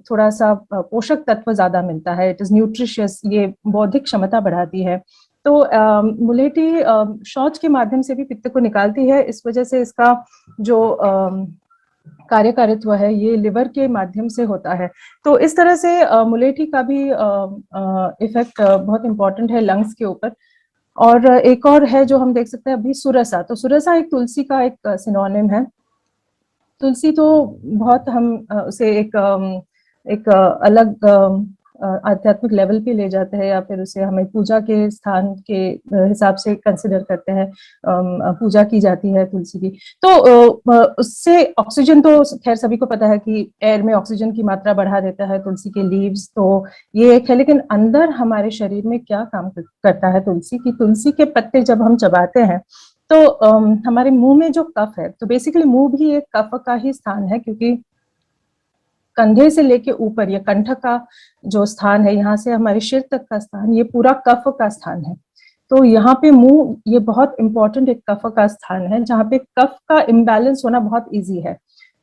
थोड़ा सा पोषक तत्व ज्यादा मिलता है, इट इज न्यूट्रिशियस, ये बौद्धिक क्षमता बढ़ाती है। तो मुलेठी शौच के माध्यम से भी पित्त को निकालती है, इस वजह से इसका जो कार्यकारित्व है ये लिवर के माध्यम से होता है। तो इस तरह से मुलेठी का भी इफेक्ट बहुत इंपॉर्टेंट है लंग्स के ऊपर। और एक और है जो हम देख सकते हैं अभी, सुरसा। तो सुरसा एक तुलसी का एक सिनोनिम है। तुलसी तो बहुत हम उसे एक अलग आध्यात्मिक लेवल पे ले जाते हैं, या फिर उसे हमें पूजा के स्थान के हिसाब से कंसिडर करते हैं, पूजा की जाती है तुलसी की। तो उससे ऑक्सीजन, तो खैर सभी को पता है कि एयर में ऑक्सीजन की मात्रा बढ़ा देता है तुलसी के लीव्स, तो ये एक है। लेकिन अंदर हमारे शरीर में क्या काम करता है तुलसी की, तुलसी के पत्ते जब हम चबाते हैं तो हमारे मुंह में जो कफ है, तो बेसिकली मुंह भी एक कफ का ही स्थान है, क्योंकि कंधे से लेके ऊपर या कंठ का जो स्थान है, यहाँ से हमारे सिर तक का स्थान, ये पूरा कफ का स्थान है। तो यहाँ पे मुंह ये बहुत इंपॉर्टेंट एक कफ का स्थान है, जहाँ पे कफ का इम्बैलेंस होना बहुत इजी है।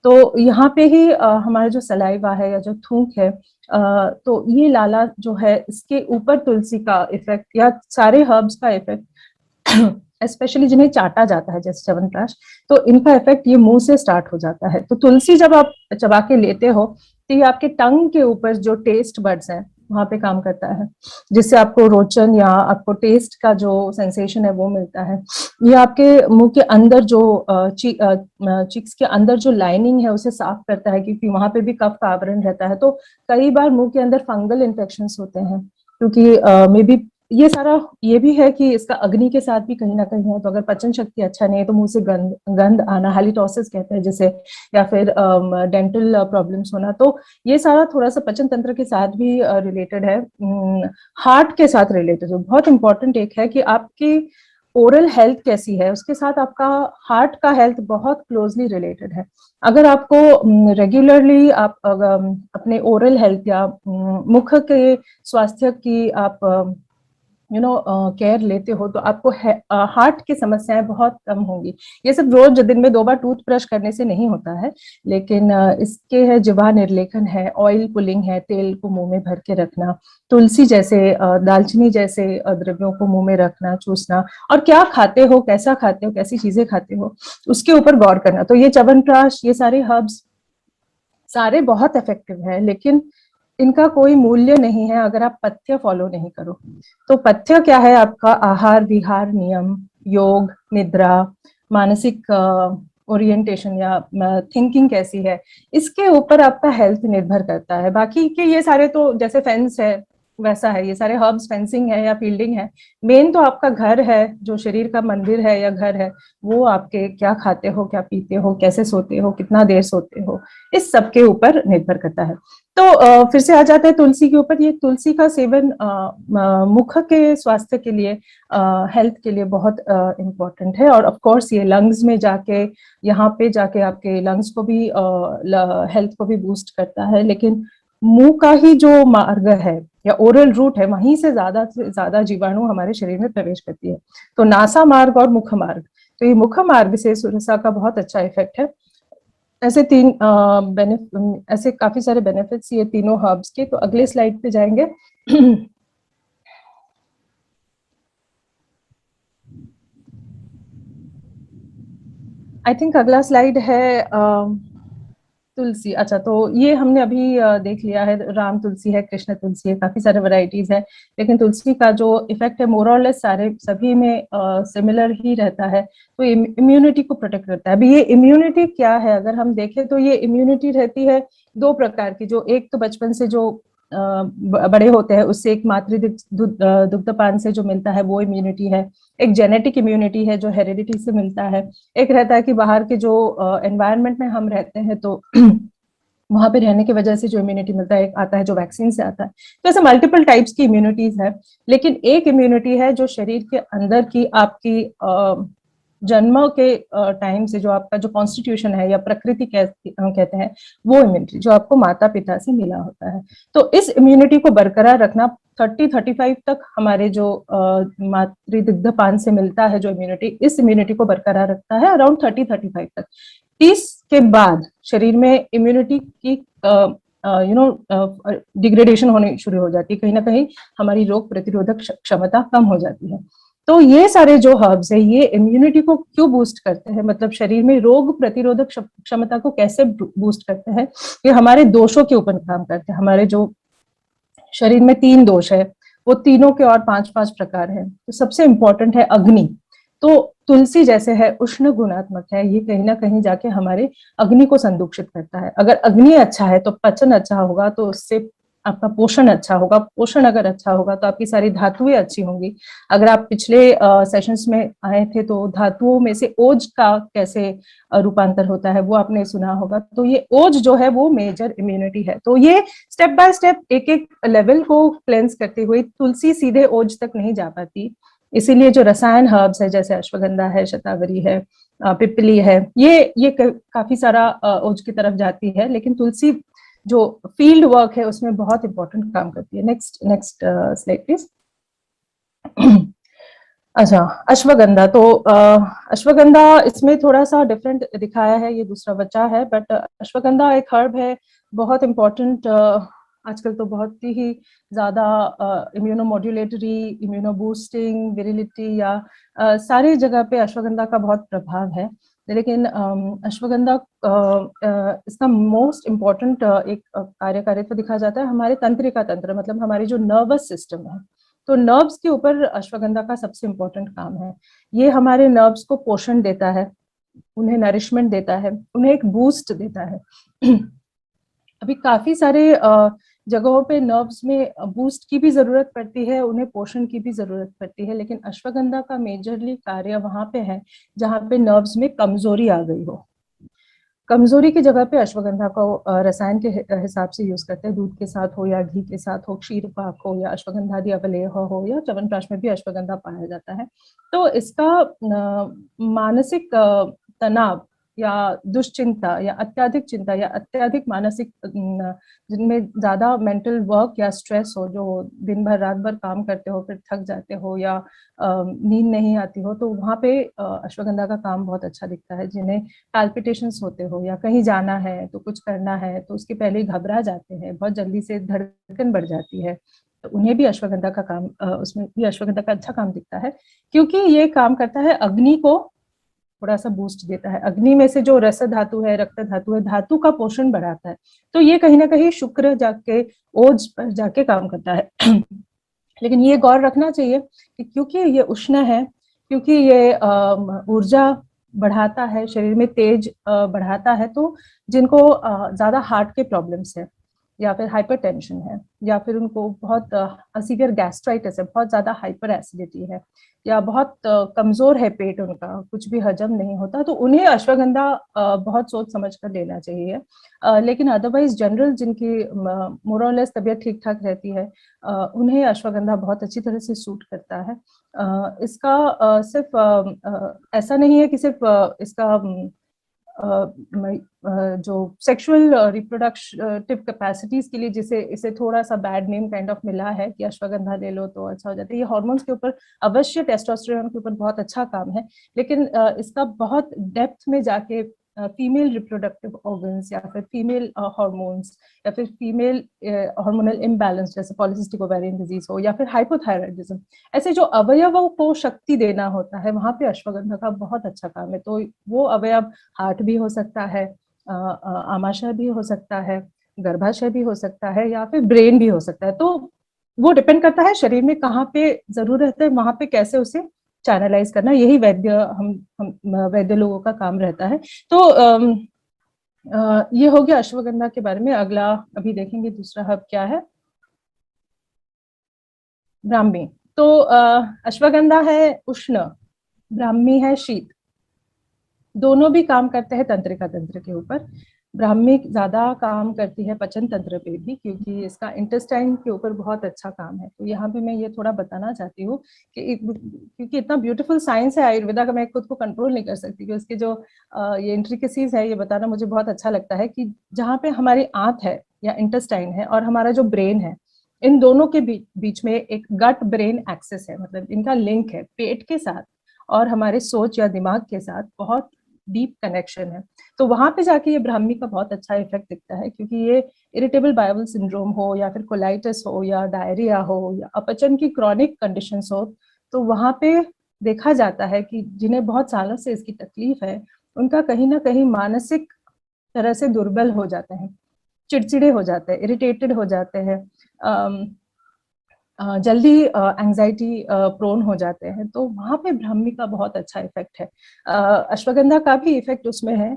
तो यहाँ पे ही हमारा जो सलाइवा है या जो थूक है, तो ये लाला जो है, इसके ऊपर तुलसी का इफेक्ट या सारे हर्ब्स का इफेक्ट स्पेशली जिन्हें चाटा जाता है जैसे च्यवनप्राश, तो इनका इफेक्ट ये मुंह से स्टार्ट हो जाता है। तो तुलसी जब आप चबा के लेते हो तो ये आपके टंग के ऊपर जो टेस्ट बड्स हैं वहां पे काम करता है, जिससे आपको रोचन या आपको टेस्ट का जो सेंसेशन है वो मिलता है। ये आपके मुंह के अंदर जो चिक्स के अंदर जो लाइनिंग है उसे साफ करता है, क्योंकि वहां पे भी कफ का आवरण रहता है। तो कई बार मुंह के अंदर फंगल इन्फेक्शन होते हैं, क्योंकि मे बी ये सारा ये भी है कि इसका अग्नि के साथ भी कहीं ना कहीं है। तो अगर पाचन शक्ति अच्छा नहीं है तो मुंह से गंध गंध आना, हालिटोसिस कहते हैं जिसे, या फिर डेंटल प्रॉब्लम्स होना, तो ये सारा थोड़ा सा पाचन तंत्र के साथ भी रिलेटेड है। हार्ट के साथ रिलेटेड है। बहुत इंपॉर्टेंट एक है कि आपकी ओरल हेल्थ कैसी है, उसके साथ आपका हार्ट का हेल्थ बहुत क्लोजली रिलेटेड है। अगर आपको रेगुलरली आप अपने ओरल हेल्थ या मुख के स्वास्थ्य की आप केयर लेते हो, तो आपको हार्ट की समस्याएं बहुत कम होंगी। ये सब रोज दिन में 2 बार टूथ ब्रश करने से नहीं होता है, लेकिन इसके है जिह्वा निर्लेखन है, ऑयल पुलिंग है, तेल को मुंह में भर के रखना, तुलसी जैसे दालचीनी जैसे द्रव्यों को मुंह में रखना, चूसना, और क्या खाते हो, कैसा खाते हो, कैसी चीजें खाते हो, उसके ऊपर गौर करना। तो ये च्यवनप्राश, ये सारे हर्ब्स सारे बहुत इफेक्टिव है, लेकिन इनका कोई मूल्य नहीं है अगर आप पथ्य फॉलो नहीं करो। तो पथ्य क्या है? आपका आहार विहार नियम, योग, निद्रा, मानसिक ओरिएंटेशन या थिंकिंग कैसी है, इसके ऊपर आपका हेल्थ निर्भर करता है। बाकी के ये सारे तो जैसे फेंस है वैसा है, ये सारे हर्ब्स फेंसिंग है या फील्डिंग है। मेन तो आपका घर है, जो शरीर का मंदिर है या घर है, वो आपके क्या खाते हो, क्या पीते हो, कैसे सोते हो, कितना देर सोते हो, इस सब के ऊपर निर्भर करता है। तो फिर से आ जाता है तुलसी के ऊपर। ये तुलसी का सेवन मुख के स्वास्थ्य के लिए, हेल्थ के लिए बहुत इम्पोर्टेंट है। और ऑफ कोर्स ये लंग्स में जाके, यहाँ पे जाके आपके लंग्स को भी, हेल्थ को भी बूस्ट करता है। लेकिन मुंह का ही जो मार्ग है या ओरल रूट है, वहीं से ज्यादा जीवाणु हमारे शरीर में प्रवेश करती है। तो नासा मार्ग और मुख मार्ग, तो ये मुख मार्ग से सुरसा का बहुत अच्छा इफेक्ट है। ऐसे ऐसे काफी सारे बेनिफिट्स ये तीनों हर्ब्स के। तो अगले स्लाइड पे जाएंगे। आई थिंक अगला स्लाइड है तुलसी। अच्छा, तो ये हमने अभी देख लिया है, राम तुलसी है, कृष्ण तुलसी है, काफी सारे वैरायटीज है। लेकिन तुलसी का जो इफेक्ट है मोर और लेस सारे सभी में सिमिलर ही रहता है। तो इम्यूनिटी को प्रोटेक्ट करता है। अभी ये इम्यूनिटी क्या है, अगर हम देखें तो ये इम्यूनिटी रहती है 2 प्रकार की। जो एक तो बचपन से जो बड़े होते हैं उससे एक मातृ दुग्धपान से जो मिलता है वो इम्यूनिटी है। एक जेनेटिक इम्यूनिटी है जो हेरिडिटी से मिलता है। एक रहता है कि बाहर के जो एनवायरनमेंट में हम रहते हैं तो वहां पे रहने की वजह से जो इम्यूनिटी मिलता है। एक आता है जो वैक्सीन से आता है। तो ऐसे मल्टीपल टाइप्स की इम्यूनिटीज है। लेकिन एक इम्यूनिटी है जो शरीर के अंदर की आपकी जन्म के टाइम से जो आपका जो कॉन्स्टिट्यूशन है या प्रकृति कहते हैं, वो इम्यूनिटी जो आपको माता पिता से मिला होता है। तो इस इम्यूनिटी को बरकरार रखना 30-35 तक हमारे जो मातृ दुग्धपान से मिलता है जो इम्यूनिटी, इस इम्यूनिटी को बरकरार रखता है अराउंड 30-35 तक। 30 के बाद शरीर में इम्यूनिटी की डिग्रेडेशन होनी शुरू हो जाती है। कहीं ना कहीं हमारी रोग प्रतिरोधक क्षमता कम हो जाती है। तो ये सारे जो हर्ब्स है ये इम्यूनिटी को क्यों बूस्ट करते हैं, मतलब शरीर में रोग प्रतिरोधक क्षमता को कैसे बूस्ट करते हैं? ये हमारे दोषों के ऊपर काम करते हैं। हमारे जो शरीर में 3 दोष है, वो तीनों के और 5-5 प्रकार है। तो सबसे इंपॉर्टेंट है अग्नि। तो तुलसी जैसे है उष्ण गुणात्मक है, ये कहीं ना कहीं जाके हमारे अग्नि को संदूषित करता है। अगर अग्नि अच्छा है तो पचन अच्छा होगा, तो उससे आपका पोषण अच्छा होगा। पोषण अगर अच्छा होगा तो आपकी सारी धातुएं अच्छी होंगी। अगर आप पिछले सेशंस में आए थे तो धातुओं में से ओज का कैसे रूपांतर होता है वो आपने सुना होगा। तो ये ओज जो है वो मेजर इम्यूनिटी है। तो ये स्टेप बाय स्टेप एक एक लेवल को क्लेंस करते हुए तुलसी सीधे ओज तक नहीं जा पाती। इसीलिए जो रसायन हर्ब्स है जैसे अश्वगंधा है, शतावरी है, पिपली है, ये काफी सारा ओज की तरफ जाती है। लेकिन तुलसी जो फील्ड वर्क है उसमें बहुत इंपॉर्टेंट काम करती है। Next slide please. अच्छा, अश्वगंधा तो अश्वगंधा इसमें थोड़ा सा डिफरेंट दिखाया है, ये दूसरा बच्चा है, बट अश्वगंधा एक हर्ब है, बहुत इम्पोर्टेंट। आजकल तो बहुत ही ज्यादा immuno modulatory, immuno boosting, virility या सारी जगह पे अश्वगंधा का बहुत प्रभाव है। लेकिन अश्वगंधा इसका मोस्ट इम्पोर्टेंट एक कार्यकारिता दिखा जाता है हमारे तंत्रिका तंत्र, मतलब हमारी जो नर्वस सिस्टम है। तो नर्व्स के ऊपर अश्वगंधा का सबसे इम्पोर्टेंट काम है। ये हमारे नर्व्स को पोषण देता है, उन्हें नरिशमेंट देता है, उन्हें एक बूस्ट देता है। अभी काफी सारे जगहों पे नर्व्स में बूस्ट की भी जरूरत पड़ती है, उन्हें पोषण की भी जरूरत पड़ती है, लेकिन अश्वगंधा का मेजरली कार्य वहां पे है जहाँ पे नर्व्स में कमजोरी आ गई हो। कमजोरी की जगह पे अश्वगंधा को रसायन के हिसाब से यूज करते हैं, दूध के साथ हो या घी के साथ हो, क्षीर पाक हो या अश्वगंधादि अवलेह हो या च्यवनप्राश में भी अश्वगंधा पाया जाता है। तो इसका मानसिक तनाव या दुश्चिंता या अत्यधिक चिंता या अत्यधिक मानसिक जिनमें ज्यादा मेंटल वर्क या स्ट्रेस हो, जो दिन भर रात भर काम करते हो फिर थक जाते हो या नींद नहीं आती हो, तो वहां पे अश्वगंधा का काम बहुत अच्छा दिखता है। जिन्हें पैल्पिटेशंस होते हो या कहीं जाना है तो कुछ करना है तो उसके पहले ही घबरा जाते हैं, बहुत जल्दी से धड़कन बढ़ जाती है, तो उन्हें भी अश्वगंधा का काम उसमें भी अश्वगंधा का अच्छा काम दिखता है, क्योंकि ये काम करता है अग्नि को थोड़ा सा बूस्ट देता है। अग्नि में से जो रस धातु है, रक्त धातु है, धातु का पोषण बढ़ाता है। तो ये कहीं ना कहीं शुक्र जाके ओज पर जाके काम करता है। लेकिन ये गौर रखना चाहिए कि क्योंकि ये उष्ण है, क्योंकि ये ऊर्जा बढ़ाता है, शरीर में तेज बढ़ाता है, तो जिनको ज्यादा हार्ट के प्रॉब्लम्स है या फिर हाइपरटेंशन है या फिर उनको बहुत सीवियर गैस्ट्राइटिस है, बहुत ज्यादा हाइपर एसिडिटी है या बहुत कमजोर है पेट, उनका कुछ भी हजम नहीं होता, तो उन्हें अश्वगंधा बहुत सोच समझ कर लेना चाहिए। लेकिन अदरवाइज जनरल जिनकी मोरलेस तबीयत ठीक ठाक रहती है, उन्हें अश्वगंधा बहुत अच्छी तरह से सूट करता है। इसका सिर्फ ऐसा नहीं है कि सिर्फ इसका जो सेक्सुअल रिप्रोडक्टिव कैपेसिटीज के लिए जिसे इसे थोड़ा सा बैड नेम काइंड ऑफ मिला है कि अश्वगंधा ले लो तो अच्छा हो जाता है, ये हार्मोन्स के ऊपर अवश्य, टेस्टोस्टेरोन के ऊपर बहुत अच्छा काम है, लेकिन इसका बहुत डेप्थ में जाके फीमेल रिप्रोडक्टिव ऑर्गन्स या फिर फीमेल हार्मोन्स या फिर फीमेल हार्मोनल इम्बैलेंस जैसे पॉलिसिस्टिक ओवेरियन डिजीज हो या फिर हाइपोथायराइडिज्म, ऐसे जो अवयवों को शक्ति देना होता है वहां पे अश्वगंधा का बहुत अच्छा काम है। तो वो अवयव हार्ट भी हो सकता है, आमाशय भी हो सकता है, गर्भाशय भी हो सकता है या फिर ब्रेन भी हो सकता है। तो वो डिपेंड करता है शरीर में कहाँ पे जरूरत है, वहां पे कैसे उसे चैनलाइज करना, यही वैद्य हम वैद्य लोगों का काम रहता है। तो ये हो गया अश्वगंधा के बारे में। अगला अभी देखेंगे दूसरा हब क्या है, ब्राह्मी। तो अश्वगंधा है उष्ण, ब्राह्मी है शीत, दोनों भी काम करते हैं तंत्रिका तंत्र के ऊपर। ब्राह्मी ज्यादा काम करती है पचन तंत्र पे भी, क्योंकि इसका इंटेस्टाइन के ऊपर बहुत अच्छा काम है। तो यहाँ पे मैं ये थोड़ा बताना चाहती हूँ कि क्योंकि इतना ब्यूटीफुल साइंस है आयुर्वेदा का, मैं खुद को कंट्रोल नहीं कर सकती कि उसके जो ये इंट्रिकेसीज है ये बताना मुझे बहुत अच्छा लगता है कि जहाँ पे हमारी आंत है या इंटेस्टाइन है और हमारा जो ब्रेन है, इन दोनों के बीच में एक गट ब्रेन एक्सेस है, मतलब इनका लिंक है पेट के साथ और हमारे सोच या दिमाग के साथ बहुत डीप कनेक्शन है। तो वहां पे जाके ये ब्राह्मी का बहुत अच्छा इफेक्ट दिखता है, क्योंकि ये इरिटेबल बाउल सिंड्रोम हो या फिर कोलाइटिस हो या डायरिया हो या अपचन की क्रॉनिक कंडीशंस हो, तो वहां पे देखा जाता है कि जिन्हें बहुत सालों से इसकी तकलीफ है, उनका कहीं ना कहीं मानसिक तरह से दुर्बल हो जाते हैं, चिड़चिड़े हो जाते हैं, इरिटेटेड हो जाते हैं, जल्दी एंजाइटी प्रोन हो जाते हैं। तो वहां पे ब्राह्मी का बहुत अच्छा इफेक्ट है। अश्वगंधा का भी इफेक्ट उसमें है,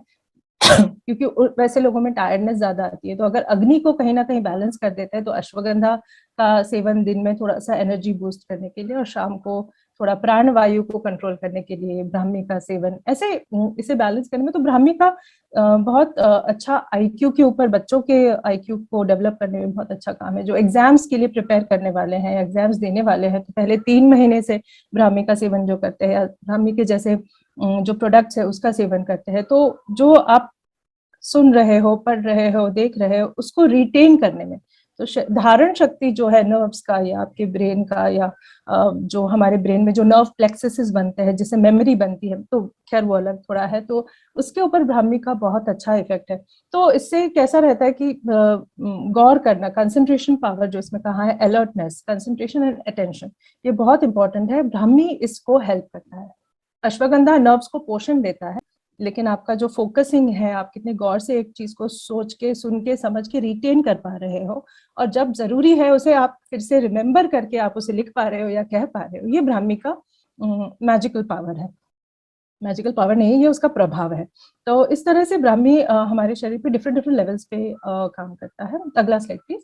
क्योंकि वैसे लोगों में टायर्डनेस ज्यादा आती है, तो अगर अग्नि को कहीं ना कहीं बैलेंस कर देते हैं तो अश्वगंधा का सेवन दिन में थोड़ा सा एनर्जी बूस्ट करने के लिए और शाम को थोड़ा प्राण वायु को कंट्रोल करने के लिए ब्राह्मी का सेवन, ऐसे इसे बैलेंस करने में तो ब्राह्मी का बहुत अच्छा आईक्यू के ऊपर, बच्चों के आईक्यू को डेवलप करने में बहुत अच्छा काम है। जो एग्जाम्स के लिए प्रिपेयर करने वाले हैं, एग्जाम्स देने वाले हैं, तो पहले 3 महीने से ब्राह्मी का सेवन जो करते हैं, ब्राह्मी के जैसे जो प्रोडक्ट्स है उसका सेवन करते हैं, तो जो आप सुन रहे हो, पढ़ रहे हो, देख रहे हो, उसको रिटेन करने में तो धारण शक्ति जो है नर्व्स का या आपके ब्रेन का या जो हमारे ब्रेन में जो नर्व प्लेक्सेस बनते हैं जिससे मेमोरी बनती है, तो खैर वो अलग थोड़ा है, तो उसके ऊपर ब्राह्मी का बहुत अच्छा इफेक्ट है। तो इससे कैसा रहता है कि गौर करना, कंसंट्रेशन पावर जो इसमें कहा है, अलर्टनेस, कंसंट्रेशन एंड अटेंशन, ये बहुत इंपॉर्टेंट है। ब्राह्मी इसको हेल्प करता है। अश्वगंधा नर्व्स को पोषण देता है, लेकिन आपका जो फोकसिंग है, आप कितने गौर से एक चीज को सोच के, सुन के, समझ के रिटेन कर पा रहे हो, और जब जरूरी है उसे आप फिर से रिमेम्बर करके आप उसे लिख पा रहे हो या कह पा रहे हो, ये ब्राह्मी का मैजिकल पावर है। मैजिकल पावर नहीं, ये उसका प्रभाव है। तो इस तरह से ब्राह्मी हमारे शरीर पे डिफरेंट डिफरेंट लेवल्स पे काम करता है। अगला स्लाइड प्लीज।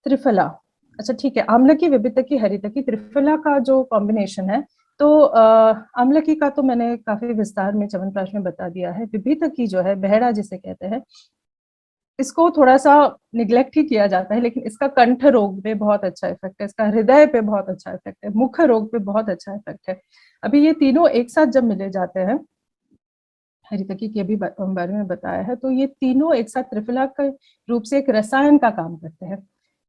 त्रिफला, अच्छा ठीक है, आमलकी, विभितकी, हरितकी, त्रिफला का जो कॉम्बिनेशन है, तो आमलकी का तो मैंने काफी विस्तार में च्यवनप्राश में बता दिया है। विभितकी जो है, बहेड़ा जिसे कहते हैं, इसको थोड़ा सा निग्लेक्ट ही किया जाता है, लेकिन इसका कंठ रोग पे बहुत अच्छा इफेक्ट है, इसका हृदय पे बहुत अच्छा इफेक्ट है, मुख रोग पे बहुत अच्छा इफेक्ट है। अभी ये तीनों एक साथ जब मिले जाते हैं, हरितकी के भी बारे में बताया है, तो ये तीनों एक साथ त्रिफला के रूप से एक रसायन का काम करते हैं।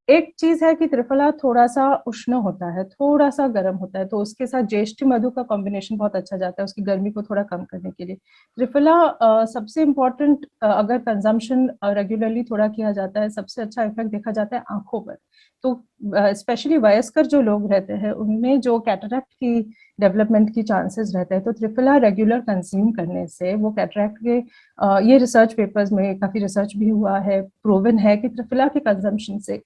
एक चीज है कि त्रिफला थोड़ा सा उष्ण होता है, थोड़ा सा गर्म होता है, तो उसके साथ ज्येष्ठ मधु का कॉम्बिनेशन बहुत अच्छा जाता है उसकी गर्मी को थोड़ा कम करने के लिए। त्रिफला सबसे इम्पोर्टेंट, अगर कंजम्पशन रेगुलरली थोड़ा किया जाता है, सबसे अच्छा इफेक्ट देखा जाता है आंखों पर। तो स्पेशली वयस्कर जो लोग रहते हैं उनमें जो कैटरैक्ट की डेवलपमेंट की चांसेस रहते हैं, तो त्रिफला रेगुलर कंज्यूम करने से वो कैटरैक्ट के, ये रिसर्च पेपर्स में काफी रिसर्च भी हुआ है, प्रूवन है कि त्रिफला के कंजम्पशन से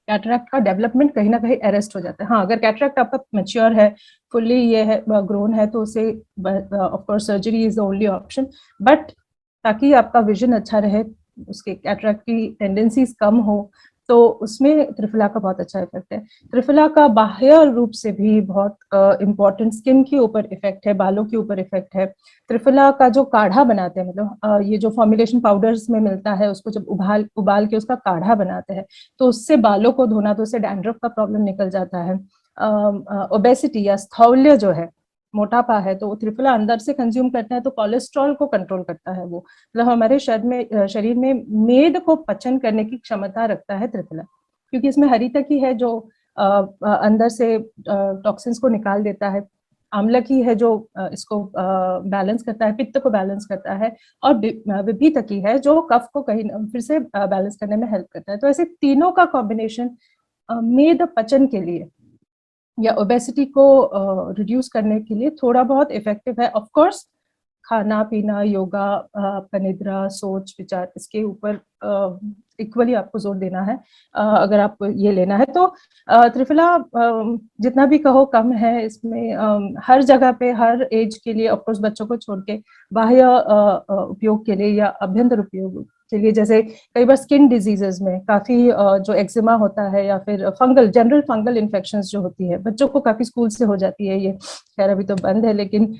कैटरैक्ट का डेवलपमेंट कहीं ना कहीं अरेस्ट हो जाता है। हाँ, अगर कैटरैक्ट आपका मैच्योर है, फुल्ली ये है ग्रोन है, तो उसे of course surgery is the only option, but ताकि आपका विजन अच्छा रहे, उसके कैटरैक्ट की टेंडेंसीज कम हो, तो उसमें त्रिफला का बहुत अच्छा इफेक्ट है। त्रिफला का बाह्य रूप से भी बहुत इंपॉर्टेंट, स्किन के ऊपर इफेक्ट है, बालों के ऊपर इफेक्ट है। त्रिफला का जो काढ़ा बनाते हैं, मतलब ये जो फॉर्मुलेशन पाउडर्स में मिलता है, उसको जब उबाल के उसका काढ़ा बनाते हैं, तो उससे बालों को धोना, तो उससे डैंड्रफ का प्रॉब्लम निकल जाता है। ओबेसिटी या स्थौल्य जो है, मोटापा है, तो वो त्रिफला अंदर से कंज्यूम करता है, तो कोलेस्ट्रॉल को कंट्रोल करता है वो, मतलब हमारे शरीर में मेद को पचन करने की क्षमता रखता है त्रिफला, क्योंकि इसमें हरितकी है जो अंदर से टॉक्सिन्स को निकाल देता है, आम्लकी है जो इसको बैलेंस करता है, पित्त को बैलेंस करता है, और विभितकी है जो कफ को कहीं फिर से बैलेंस करने में हेल्प करता है। तो ऐसे तीनों का कॉम्बिनेशन मेद पचन के लिए या ओबेसिटी को रिड्यूस करने के लिए थोड़ा बहुत इफेक्टिव है। ऑफ कोर्स खाना पीना, योगा, आपका निद्रा, सोच विचार, इसके ऊपर इक्वली आपको जोर देना है अगर आपको ये लेना है। तो त्रिफला जितना भी कहो कम है, इसमें हर जगह पे, हर एज के लिए, ऑफ कोर्स बच्चों को छोड़ के, बाह्य उपयोग के लिए या अभ्यंतर उपयोग के लिए, जैसे कई बार स्किन डिजीजेस में काफी जो एक्जिमा होता है या फिर फंगल, जनरल फंगल इन्फेक्शंस जो होती है, बच्चों को काफी स्कूल से हो जाती है, ये खैर अभी तो बंद है, लेकिन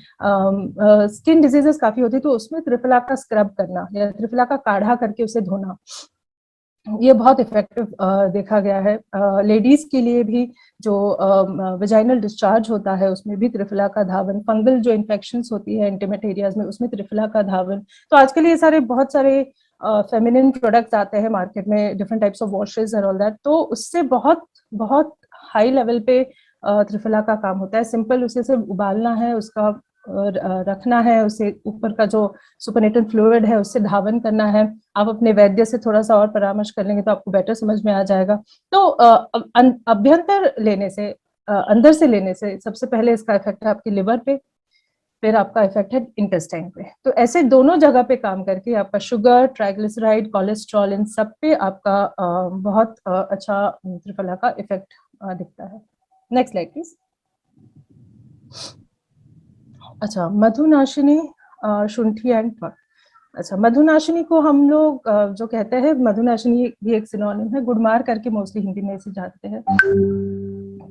स्किन डिजीजेस काफी होती है, तो उसमें त्रिफला का स्क्रब करना या त्रिफला का काढ़ा करके उसे धोना, ये बहुत इफेक्टिव देखा गया है। लेडीज के लिए भी जो वेजाइनल डिस्चार्ज होता है, उसमें भी त्रिफला का धावन, फंगल जो इन्फेक्शंस होती है इंटीमेट एरियाज में, उसमें त्रिफला का धावन। तो आजकल ये सारे बहुत सारे फेमिनिन प्रोडक्ट्स आते हैं मार्केट में, different types of washes and all that, तो उससे बहुत बहुत हाई लेवल पे त्रिफला का काम होता है। सिंपल उसे सिर्फ उबालना है, उसका रखना है, उसे ऊपर का जो सुपरनेटल फ्लूइड है उससे धावन करना है। आप अपने वैद्य से थोड़ा सा और परामर्श कर लेंगे तो आपको बेटर समझ में आ जाएगा। तो अभ्यंतर लेने से, अंदर से लेने से सबसे पहले इसका इफेक्ट है आपके लिवर पे, फिर आपका इफेक्ट है इंटेस्टाइन पे। तो ऐसे दोनों जगह पे काम करके आपका शुगर, ट्राइग्लिसराइड, कोलेस्ट्रॉल, इन सब पे आपका बहुत अच्छा त्रिफला का इफेक्ट दिखता है। Next slide please. अच्छा, मधुनाशिनी, शुंठी एंड त्वक। अच्छा, मधुनाशिनी को हम लोग जो कहते हैं, मधुनाशिनी भी एक सिनोनिम है, गुड़मार करके मोस्टली हिंदी में इसे जानते हैं।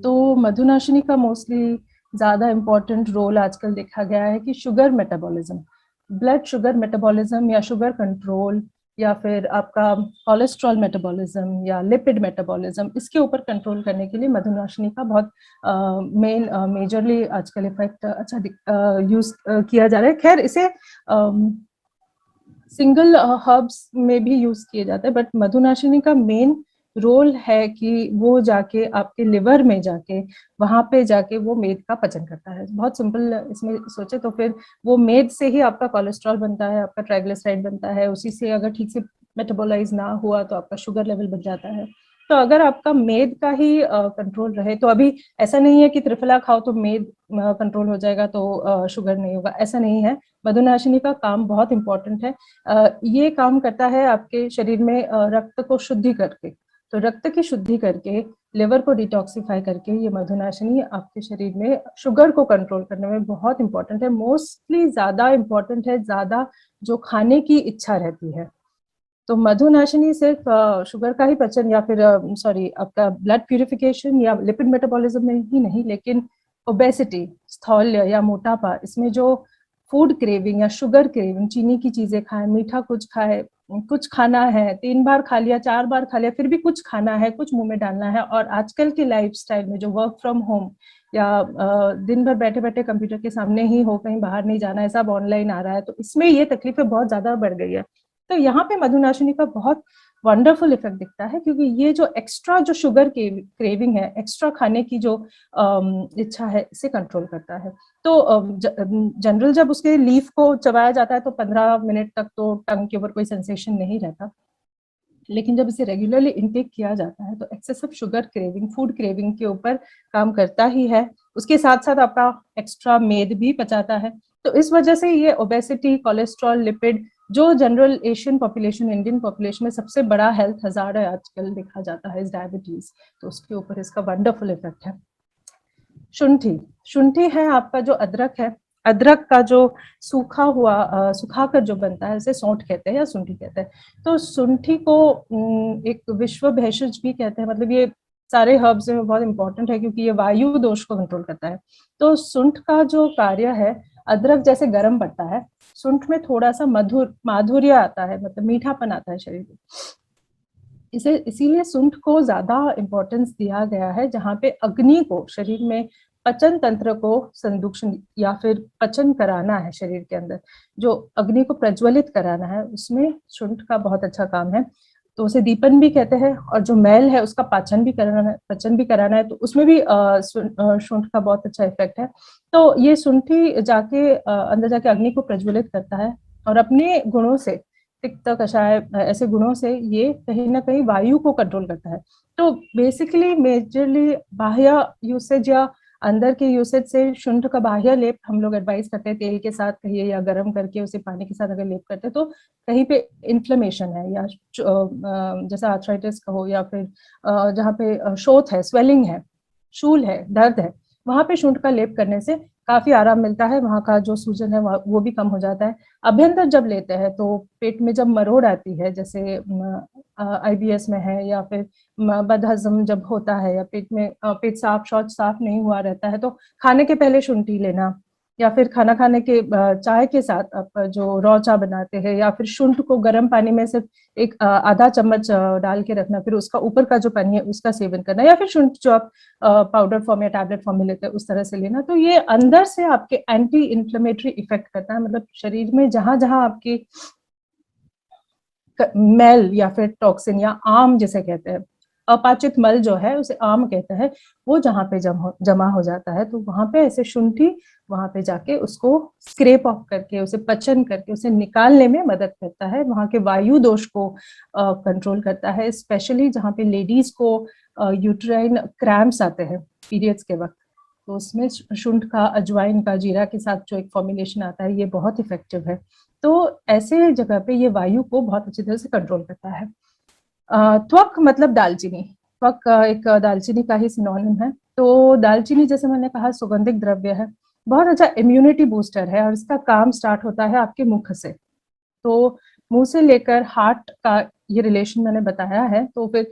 तो मधुनाशिनी का मोस्टली ज्यादा इम्पोर्टेंट रोल आजकल देखा गया है कि sugar metabolism, blood sugar metabolism या शुगर कंट्रोल, या फिर आपका कोलेस्ट्रॉल मेटाबॉलिज्म या लिपिड मेटाबॉलिज्म, इसके ऊपर कंट्रोल करने के लिए मधुनाशिनी का बहुत मेन मेजरली आजकल इफेक्ट अच्छा यूज किया जा रहा है। खैर इसे सिंगल हर्ब्स में भी यूज किए जाते हैं, बट मधुनाशिनी का मेन रोल है कि वो जाके आपके लिवर में जाके वहां पे जाके वो मेद का पचन करता है। बहुत सिंपल इसमें सोचे तो फिर वो मेद से ही आपका कोलेस्ट्रॉल बनता है, आपका ट्राइग्लिसराइड बनता है, उसी से अगर ठीक से मेटाबोलाइज ना हुआ तो आपका शुगर लेवल बढ़ जाता है। तो अगर आपका मेद का ही कंट्रोल रहे, तो अभी ऐसा नहीं है कि त्रिफला खाओ तो मेद कंट्रोल हो जाएगा तो शुगर नहीं होगा, ऐसा नहीं है। मधुनाशिनी का काम बहुत इंपॉर्टेंट है। ये काम करता है आपके शरीर में रक्त को शुद्धि करके, तो रक्त की शुद्धि करके लिवर को डिटॉक्सिफाई करके ये मधुनाशिनी आपके शरीर में शुगर को कंट्रोल करने में बहुत इंपॉर्टेंट है। मोस्टली ज्यादा इंपॉर्टेंट है, ज्यादा जो खाने की इच्छा रहती है। तो मधुनाशिनी सिर्फ शुगर का ही पचन या फिर सॉरी आपका ब्लड प्यूरिफिकेशन या लिपिड मेटाबॉलिज्म में ही नहीं, लेकिन ओबेसिटी, स्थौल्य या मोटापा, इसमें जो फूड क्रेविंग या शुगर क्रेविंग, चीनी की चीजें खाए, मीठा कुछ खाए, कुछ खाना है, 3 बार खा लिया, 4 बार खा लिया, फिर भी कुछ खाना है, कुछ मुंह में डालना है। और आजकल के लाइफस्टाइल में जो वर्क फ्रॉम होम या दिन भर बैठे बैठे कंप्यूटर के सामने ही हो, कहीं बाहर नहीं जाना है, सब ऑनलाइन आ रहा है, तो इसमें ये तकलीफें बहुत ज्यादा बढ़ गई है। तो यहाँ पे मधुनाशिनी का बहुत वंडरफुल इफेक्ट दिखता है, क्योंकि ये जो एक्स्ट्रा जो शुगर की क्रेविंग है, एक्स्ट्रा खाने की जो इच्छा है, इसे कंट्रोल करता है। तो जनरल जब उसके लीफ को चबाया जाता है तो 15 मिनट तक तो टंग के ऊपर कोई सेंसेशन नहीं रहता, लेकिन जब इसे रेगुलरली इनटेक किया जाता है तो excessive sugar craving, food craving के ऊपर काम करता ही है। उसके साथ साथ आपका एक्स्ट्रा मेद भी पचाता है। तो इस वजह से ये ओबेसिटी, कोलेस्ट्रॉल, लिपिड, जो general Asian population, Indian population में सबसे बड़ा हेल्थ हजार्ड है आजकल देखा जाता है, इस डायबिटीज, तो उसके ऊपर इसका वंडरफुल इफेक्ट है। शुंठी, शुंठी है आपका जो अदरक है, अदरक का जो सूखा हुआ सुखाकर जो बनता है, उसे सौंठ कहते हैं या शुंठी कहते हैं। तो शुंठी को एक विश्व भेषज भी कहते हैं, मतलब ये सारे हर्ब्स में बहुत इंपॉर्टेंट है क्योंकि ये वायु दोष को कंट्रोल करता है। तो शुंठ का जो कार्य है, अदरक जैसे गर्म पड़ता है, शुंठ में थोड़ा सा माधुर्य आता है, मतलब मीठापन आता है शरीर में। इसे इसीलिए शुंठ को ज्यादा इंपॉर्टेंस दिया गया है, जहाँ पे अग्नि को, शरीर में पचन तंत्र को संदुक्षण या फिर पचन कराना है शरीर के अंदर, जो अग्नि को प्रज्वलित कराना है, उसमें शुंठ का बहुत अच्छा काम है। तो उसे दीपन भी कहते हैं, और जो मैल है उसका पाचन भी कराना है, पचन भी कराना है, तो उसमें भी शुंठ का बहुत अच्छा इफेक्ट है। तो ये शुंठी जाके अंदर जाके अग्नि को प्रज्वलित करता है, और अपने गुणों से, तिक्त, कषाय, ऐसे गुणों से ये कहीं ना कहीं वायु को कंट्रोल करता है। तो बेसिकली मेजरली बाह्य यूसेज या अंदर के यूसेज से शुंठ का बाह्य लेप हम लोग एडवाइस करते हैं, तेल के साथ कहिए या गर्म करके उसे पानी के साथ अगर लेप करते हैं, तो कहीं पे इन्फ्लेमेशन है या जैसे आर्थराइटिस का हो, या फिर जहाँ पे शोथ है, स्वेलिंग है, शूल है, दर्द है, वहां पे शुंठ का लेप करने से काफी आराम मिलता है, वहां का जो सूजन है वो भी कम हो जाता है। अभ्यंतर जब लेते हैं तो पेट में जब मरोड़ आती है, जैसे आईबीएस में है, या फिर बदहजम जब होता है, या पेट में पेट साफ, शौच साफ नहीं हुआ रहता है, तो खाने के पहले शुंठी लेना, या फिर खाना खाने के चाय के साथ आप जो रॉ चाय बनाते हैं, या फिर शुंठ को गर्म पानी में सिर्फ एक आधा चम्मच डाल के रखना, फिर उसका ऊपर का जो पानी है उसका सेवन करना, या फिर शुंठ जो आप पाउडर फॉर्म या टैबलेट फॉर्म में लेते हैं उस तरह से लेना। तो ये अंदर से आपके एंटी इन्फ्लेमेटरी इफेक्ट करता है, मतलब शरीर में जहां जहां आपकी मैल या फिर टॉक्सिन या आम जिसे कहते हैं, अपाचित मल जो है उसे आम कहते हैं, वो जहाँ पे जमा हो जाता है, तो वहां पे ऐसे शुंठी वहां पे जाके उसको स्क्रेप ऑफ करके, उसे पचन करके उसे निकालने में मदद करता है, वहां के वायु दोष को कंट्रोल करता है। स्पेशली जहाँ पे लेडीज को यूट्राइन क्रैम्प्स आते हैं पीरियड्स के वक्त, तो उसमें शुंठ का, अजवाइन का, जीरा के साथ जो एक फॉर्मुलेशन आता है, ये बहुत इफेक्टिव है। तो ऐसे जगह पे ये वायु को बहुत अच्छी तरह से कंट्रोल करता है। त्वक मतलब दालचीनी, त्वक एक दालचीनी का ही सिनोनिम है। तो दालचीनी, जैसे मैंने कहा, सुगंधित द्रव्य है, बहुत अच्छा इम्यूनिटी बूस्टर है, और इसका काम स्टार्ट होता है आपके मुख से। तो मुंह से लेकर हार्ट का ये रिलेशन मैंने बताया है। तो फिर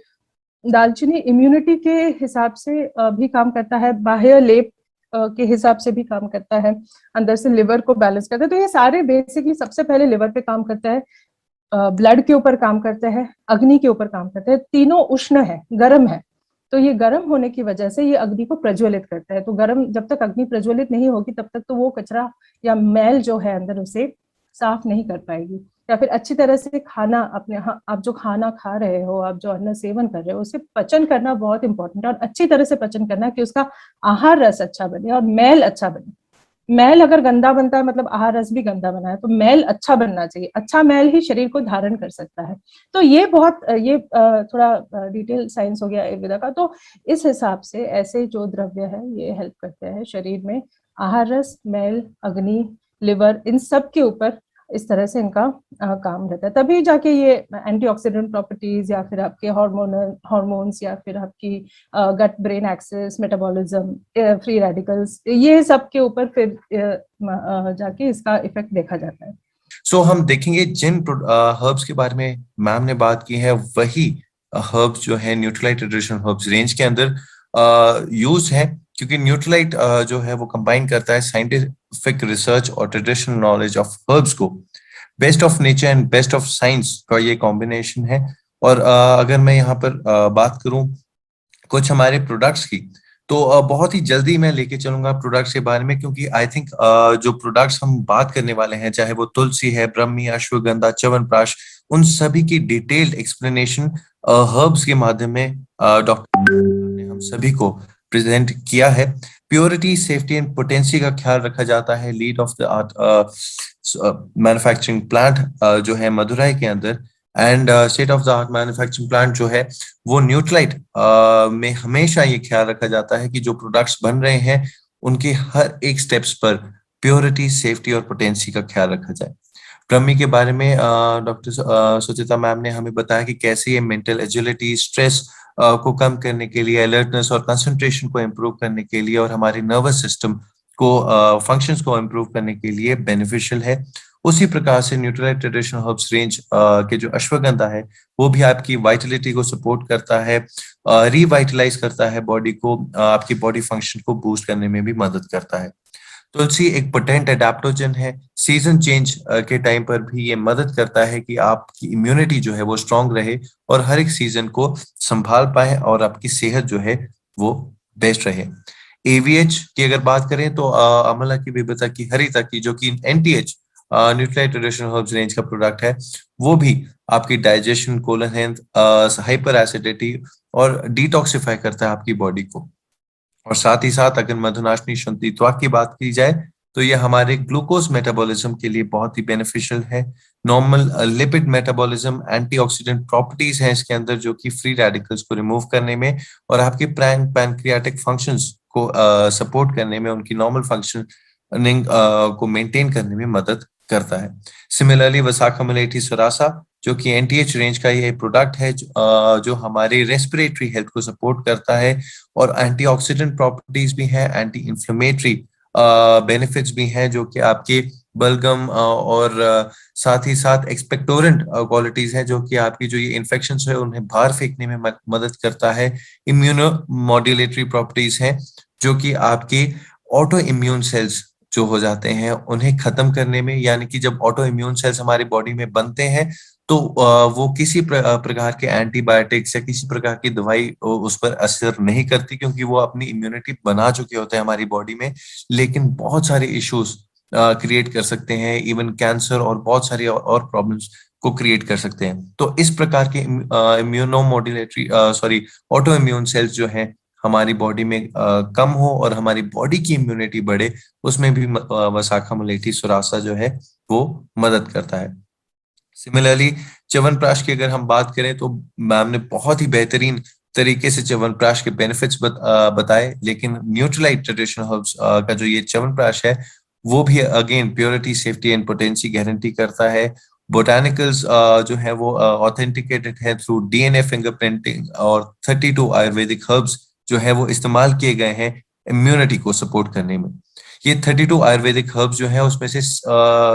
दालचीनी इम्यूनिटी के हिसाब से भी काम करता है, बाह्य लेप के हिसाब से भी काम करता है, अंदर से लिवर को बैलेंस करता है। तो ये सारे बेसिकली सबसे पहले लिवर पे काम करता है, ब्लड के ऊपर काम करते हैं, अग्नि के ऊपर काम करते हैं, तीनों उष्ण है, गर्म है। तो ये गर्म होने की वजह से ये अग्नि को प्रज्वलित करता है। तो गर्म, जब तक अग्नि प्रज्वलित नहीं होगी तब तक तो वो कचरा या मैल जो है अंदर उसे साफ नहीं कर पाएगी। या फिर अच्छी तरह से खाना अपने, आप जो खाना खा रहे हो, आप जो अन्न सेवन कर रहे हो, उसे पचन करना बहुत इंपॉर्टेंट है, और अच्छी तरह से पचन करना कि उसका आहार रस अच्छा बने और मैल अच्छा बने। मैल अगर गंदा बनता है, मतलब आहार रस भी गंदा बना है, तो मैल अच्छा बनना चाहिए। अच्छा मैल ही शरीर को धारण कर सकता है। तो ये बहुत थोड़ा डिटेल साइंस हो गया आयुर्वेदा का। तो इस हिसाब से ऐसे जो द्रव्य है ये हेल्प करते हैं शरीर में आहार रस, मैल, अग्नि, लिवर, इन सब के ऊपर इस तरह से इनका काम रहता है। तभी जाके ये एंटीऑक्सीडेंट प्रॉपर्टीज, या फिर आपके हार्मोन्स, या फिर आपकी gut brain axis, metabolism, free radicals, ये सब के ऊपर फिर जाके इसका इफेक्ट देखा जाता है। सो हम देखेंगे जिन हर्ब्स के बारे में मैम ने बात की है, वही हर्ब्स जो है न्यूट्रलाइट ट्रेडिशनल हर्ब्स रेंज के अंदर यूज है, क्योंकि न्यूट्रलाइट जो है वो कंबाइन करता है साइंटिफिक रिसर्च और ट्रेडिशनल नॉलेज ऑफ हर्ब्स को। Best of nature and best of science का ये कॉम्बिनेशन है। और अगर मैं यहाँ पर बात करूं कुछ हमारे प्रोडक्ट्स की, तो बहुत ही जल्दी मैं लेके चलूंगा प्रोडक्ट्स के बारे में, क्योंकि आई थिंक जो प्रोडक्ट्स हम बात करने वाले हैं, चाहे वो तुलसी है, ब्रह्मी, अश्वगंधा, च्यवनप्राश, उन सभी की डिटेल्ड एक्सप्लेनेशन हर्ब्स के माध्यम में डॉक्टर ने हम सभी को प्रेजेंट किया है। प्योरिटी, सेफ्टी एंड पोटेंसी का ख्याल रखा जाता है। Lead of the art manufacturing plant जो है मदुरई के अंदर, and state of the art manufacturing plant जो है वो न्यूट्रलाइट में हमेशा ये ख्याल रखा जाता है कि जो प्रोडक्ट्स बन रहे हैं उनके हर एक स्टेप्स पर प्योरिटी, सेफ्टी और पोटेंसी का ख्याल रखा जाए। ब्रह्मी के बारे में डॉक्टर सुचिता मैम ने हमें बताया कि कैसे ये मेंटल एजिलिटी, स्ट्रेस को कम करने के लिए, अलर्टनेस और कंसंट्रेशन को इम्प्रूव करने के लिए, और हमारे नर्वस सिस्टम को फंक्शंस को इम्प्रूव करने के लिए बेनिफिशियल है। उसी प्रकार से न्यूट्रलाइट ट्रेडिशनल हर्ब्स रेंज के जो अश्वगंधा है वो भी आपकी वाइटलिटी को सपोर्ट करता है, रिवाइटलाइज करता है बॉडी को, आपकी बॉडी फंक्शन को बूस्ट करने में भी मदद करता है। तुलसी एक पोटेंट एडेप्टोजन है। सीजन चेंज के टाइम पर भी ये मदद करता है कि आपकी इम्यूनिटी जो है वो स्ट्रांग रहे और हर एक सीजन को संभाल पाए और आपकी सेहत जो है वो बेस्ट रहे। एवीएच की अगर बात करें तो अमला की, बेबता की, हरिता की, जो कि NTH Nutrilite traditional herbs range का प्रोडक्ट है, वो भी आपकी digestion, colon health, hyper acidity और डिटॉक्सिफाई करता है आपकी बॉडी को। और साथ ही साथ अगर मधुनाशनी शंतित्वा की बात की जाए तो ये हमारे ग्लूकोज मेटाबॉलिज्म के लिए बहुत ही बेनिफिशियल है। Normal lipid metabolism, antioxidant properties हैं इसके अंदर जो कि फ्री रेडिकल्स को रिमूव करने में और आपके पैनक्रियाटिक फंक्शंस को सपोर्ट करने में, उनकी नॉर्मल फंक्शनिंग को मेंटेन करने में मदद करता है। सिमिलरली वसाखा मुलेटी सरासा जो कि एनटीएच रेंज का ये प्रोडक्ट है जो हमारे रेस्पिरेटरी हेल्थ को सपोर्ट करता है और एंटीऑक्सीडेंट प्रॉपर्टीज भी हैं, एंटी इंफ्लेमेटरी बेनिफिट्स भी हैं जो कि आपके बलगम और साथ ही साथ एक्सपेक्टोरेंट क्वालिटीज हैं जो कि आपकी जो ये इन्फेक्शन है उन्हें बाहर फेंकने में मदद करता है। इम्यूनो मॉड्यूलेटरी प्रॉपर्टीज हैं जो कि आपके ऑटो इम्यून सेल्स जो हो जाते हैं उन्हें खत्म करने में, यानी कि जब ऑटो इम्यून सेल्स हमारी बॉडी में बनते हैं तो वो किसी प्रकार के एंटीबायोटिक्स या किसी प्रकार की दवाई उस पर असर नहीं करती, क्योंकि वो अपनी इम्यूनिटी बना चुके होते हैं हमारी बॉडी में, लेकिन बहुत सारे इश्यूज क्रिएट कर सकते हैं, इवन कैंसर और बहुत सारी और प्रॉब्लम्स को क्रिएट कर सकते हैं। तो इस प्रकार के इम्यूनोमोड्यूलेटरी ऑटो इम्यून सेल्स जो हैं हमारी बॉडी में कम हो और हमारी बॉडी की इम्यूनिटी बढ़े, उसमें भी वसाखा मुलेटी सरासा जो है वो मदद करता है। सिमिलरली च्यवनप्राश की अगर हम बात करें तो मैम ने बहुत ही बेहतरीन तरीके से च्यवनप्राश के बेनिफिट्स बताए, लेकिन न्यूट्रलाइट ट्रेडिशनल हर्ब्स का जो ये च्यवनप्राश है वो भी again purity, safety and potency guarantee करता है। बोटानिकल्स जो है वो ऑथेंटिकेटेड है थ्रू डीएनए फिंगरप्रिंटिंग और 32 आयुर्वेदिक हर्ब्स जो है वो इस्तेमाल किए गए हैं इम्यूनिटी को सपोर्ट करने में। ये 32 आयुर्वेदिक हर्ब्स जो है उसमें से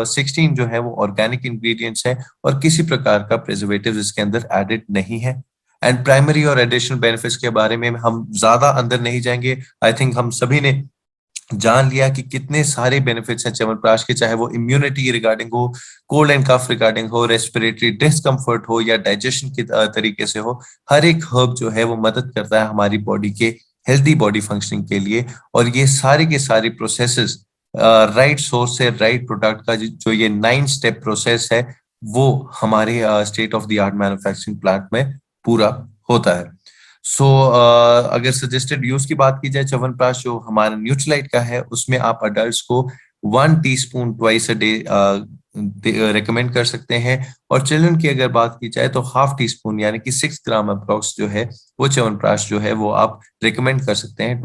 16 जो है वो ऑर्गेनिक इंग्रेडिएंट्स हैं और किसी प्रकार का प्रिजर्वेटिव इसके अंदर एडेड नहीं है। एंड प्राइमरी और एडिशनल बेनिफिट्स के बारे में हम ज्यादा अंदर नहीं जाएंगे। आई थिंक हम सभी ने जान लिया कि कितने सारे बेनिफिट्स हैं च्यवनप्राश के, चाहे वो इम्यूनिटी रिगार्डिंग हो, कोल्ड एंड कफ रिगार्डिंग हो, रेस्पिरेटरी डिस्कम्फर्ट हो या डाइजेशन के तरीके से हो। हर एक हर्ब जो है वो मदद करता है हमारी बॉडी के हेल्दी बॉडी फंक्शनिंग के लिए, और ये सारे के सारे प्रोसेसेस राइट सोर्स से राइट प्रोडक्ट का जो ये 9 स्टेप प्रोसेस है वो हमारे state of the art manufacturing plant में पूरा होता है। सो अगर सजेस्टेड यूज की बात की जाए, च्यवनप्राश जो हमारा न्यूट्रीलाइट का है, उसमें आप अडल्ट्स को 1 teaspoon twice a day recommend कर सकते हैं। और चिल्ड्रन की अगर बात की जाए तो 1/2 टीस्पून यानी कि 6 ग्राम अप्रोक्स जो है वो च्यवनप्राश जो है वो आप रिकमेंड कर सकते हैं